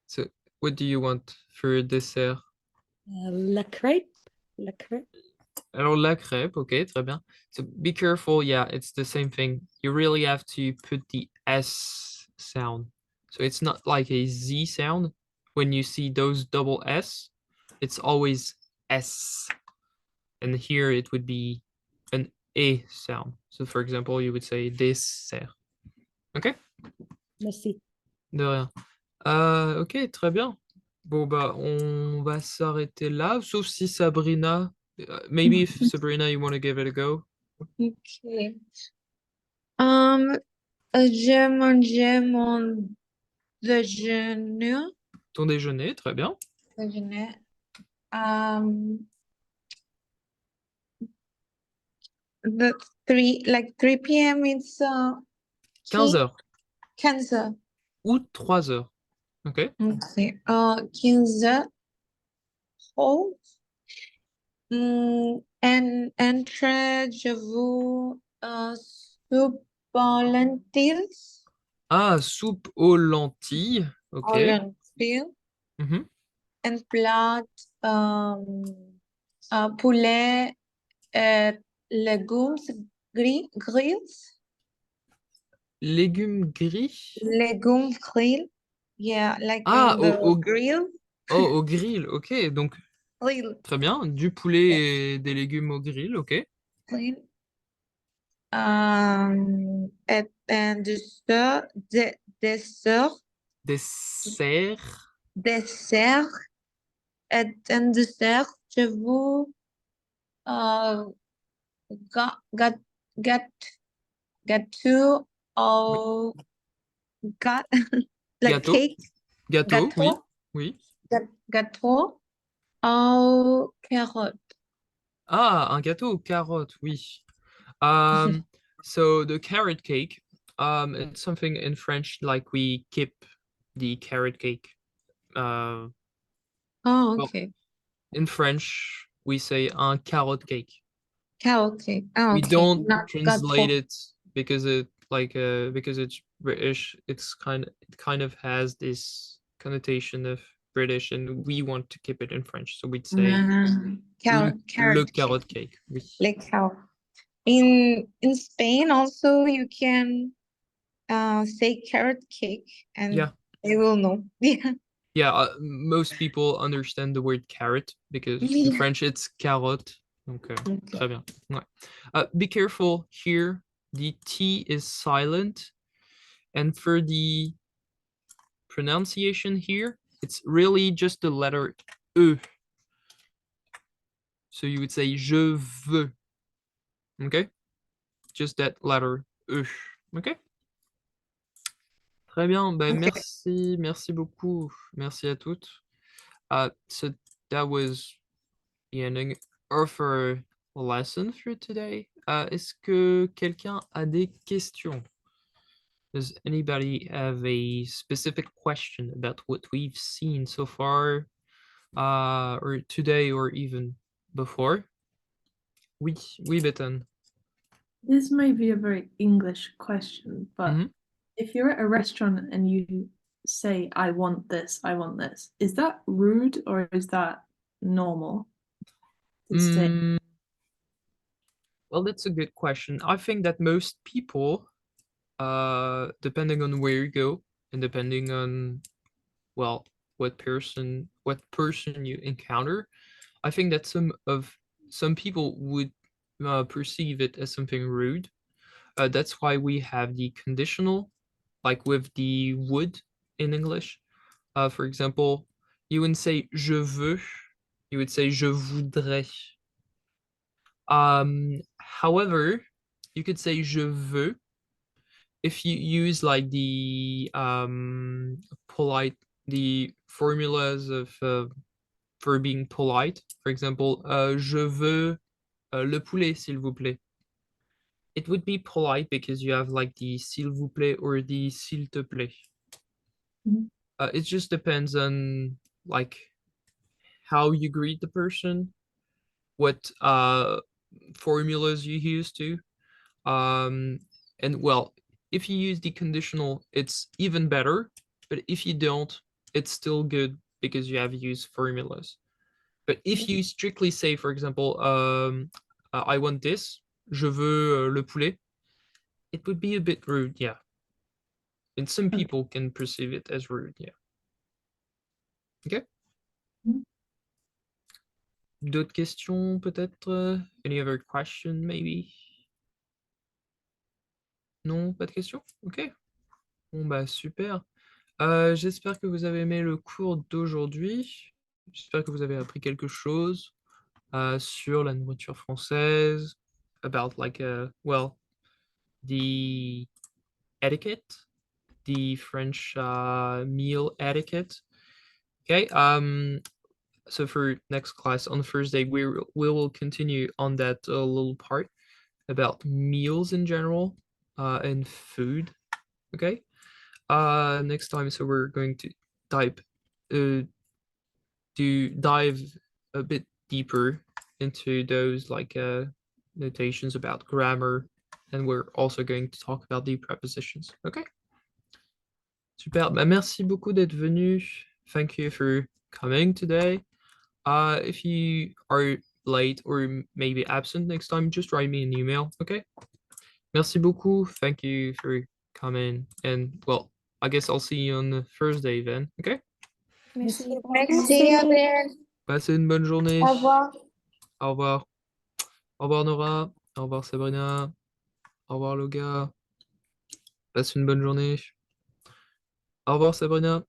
So what do you want for dessert? la crêpe. La crêpe. Alors, la crêpe, okay, très bien. So be careful, yeah, it's the same thing. You really have to put the S sound. So it's not like a Z sound. When you see those double S, it's always S. And here it would be an E sound. So for example, you would say dessert. Okay? Merci. De rien. Ok, très bien. Bon, bah, on va s'arrêter là, sauf si Sabrina, maybe if Sabrina, you want to give it a go. Okay. J'ai mangé mon déjeuner. Ton déjeuner, très bien. Déjeuner. The 3 p.m. it's 15 heures 15 heures. ou 3 heures. Ok. Okay. 15 heures. Oh. Entrée, je veux soupe aux lentilles. Ah, soupe aux lentilles. Ok. Aux lentilles. Mhm. Un plat poulet et légumes grills. Légumes gris. Légumes grill. Yeah, like Ah, in the grill. oh, au grill. Ok, donc Grill. très bien. Du poulet et des légumes au grill. Ok. Grill. And dessert. Dessert. Dessert. And dessert, je veux got got got gâteau or got like Gâteau. cake. Gâteau, oui. Gâteau. Oui. Gâteau or carotte. Ah, un gâteau aux carottes, oui. So the carrot cake, it's something in French like we keep the carrot cake. Oh, Well, okay. in French, we say un carotte cake. Carrot cake. Oh, We okay. don't Not translate gâteau. it because because it's British. It kind of has this connotation of British, and we want to keep it in French. So we'd say le Carrot cake. carotte cake. Oui. Like how in Spain also you can say carrot cake and Yeah. they will know. Yeah. Yeah, most people understand the word carrot because in Yeah. French it's carotte. Okay, très bien. Ouais. Be careful here. The T is silent. And for the pronunciation here, it's really just the letter E. So you would say je veux. Okay? Just that letter E. Okay? Très bien. Ben, Okay. merci beaucoup. Merci à toutes. So that was the ending of our lesson for today. Est-ce que quelqu'un a des questions? Does anybody have a specific question about what we've seen so far, or today, or even before? Oui, Beton. This may be a very English question, but Mhm. if you're at a restaurant and you say, I want this, is that rude or is that normal to say? Well, that's a good question. I think that most people, depending on where you go and depending on, well, what person you encounter, I think that some people would perceive it as something rude. That's why we have the conditional, like with the would in English. For example, you wouldn't say je veux, you would say je voudrais. However, you could say je veux if you use like the polite, the formulas of for being polite. For example, je veux le poulet, s'il vous plaît. It would be polite because you have like the s'il vous plaît or the s'il te plaît. Mhm. It just depends on like how you greet the person, what formulas you use to. And well, if you use the conditional, it's even better. But if you don't, it's still good because you have used formulas. But if you strictly say, for example, I want this, je veux le poulet, it would be a bit rude, yeah. And some Okay. people can perceive it as rude, yeah. Okay. Mhm. D'autres questions, peut-être? Any other question, maybe? Non, pas de questions? Ok. Bon, bah, super. J'espère que vous avez aimé le cours d'aujourd'hui. J'espère que vous avez appris quelque chose sur la nourriture française, about like, well, the etiquette, the French meal etiquette. Okay. So for next class on Thursday, we will continue on that little part about meals in general and food. Okay. Next time, so we're going to dive a bit deeper into those like notations about grammar, and we're also going to talk about the prepositions. Okay. Super. Bah, merci beaucoup d'être venu. Thank you for coming today. If you are late or maybe absent next time, just write me an email. Okay. Merci beaucoup. Thank you for coming. And well, I guess I'll see you on the Thursday then. Okay. Merci. Merci, Adriel. Passez une bonne journée. Au revoir. Au revoir. Au revoir Nora. Au revoir Sabrina. Au revoir Loga. Passe une bonne journée. Au revoir Sabrina.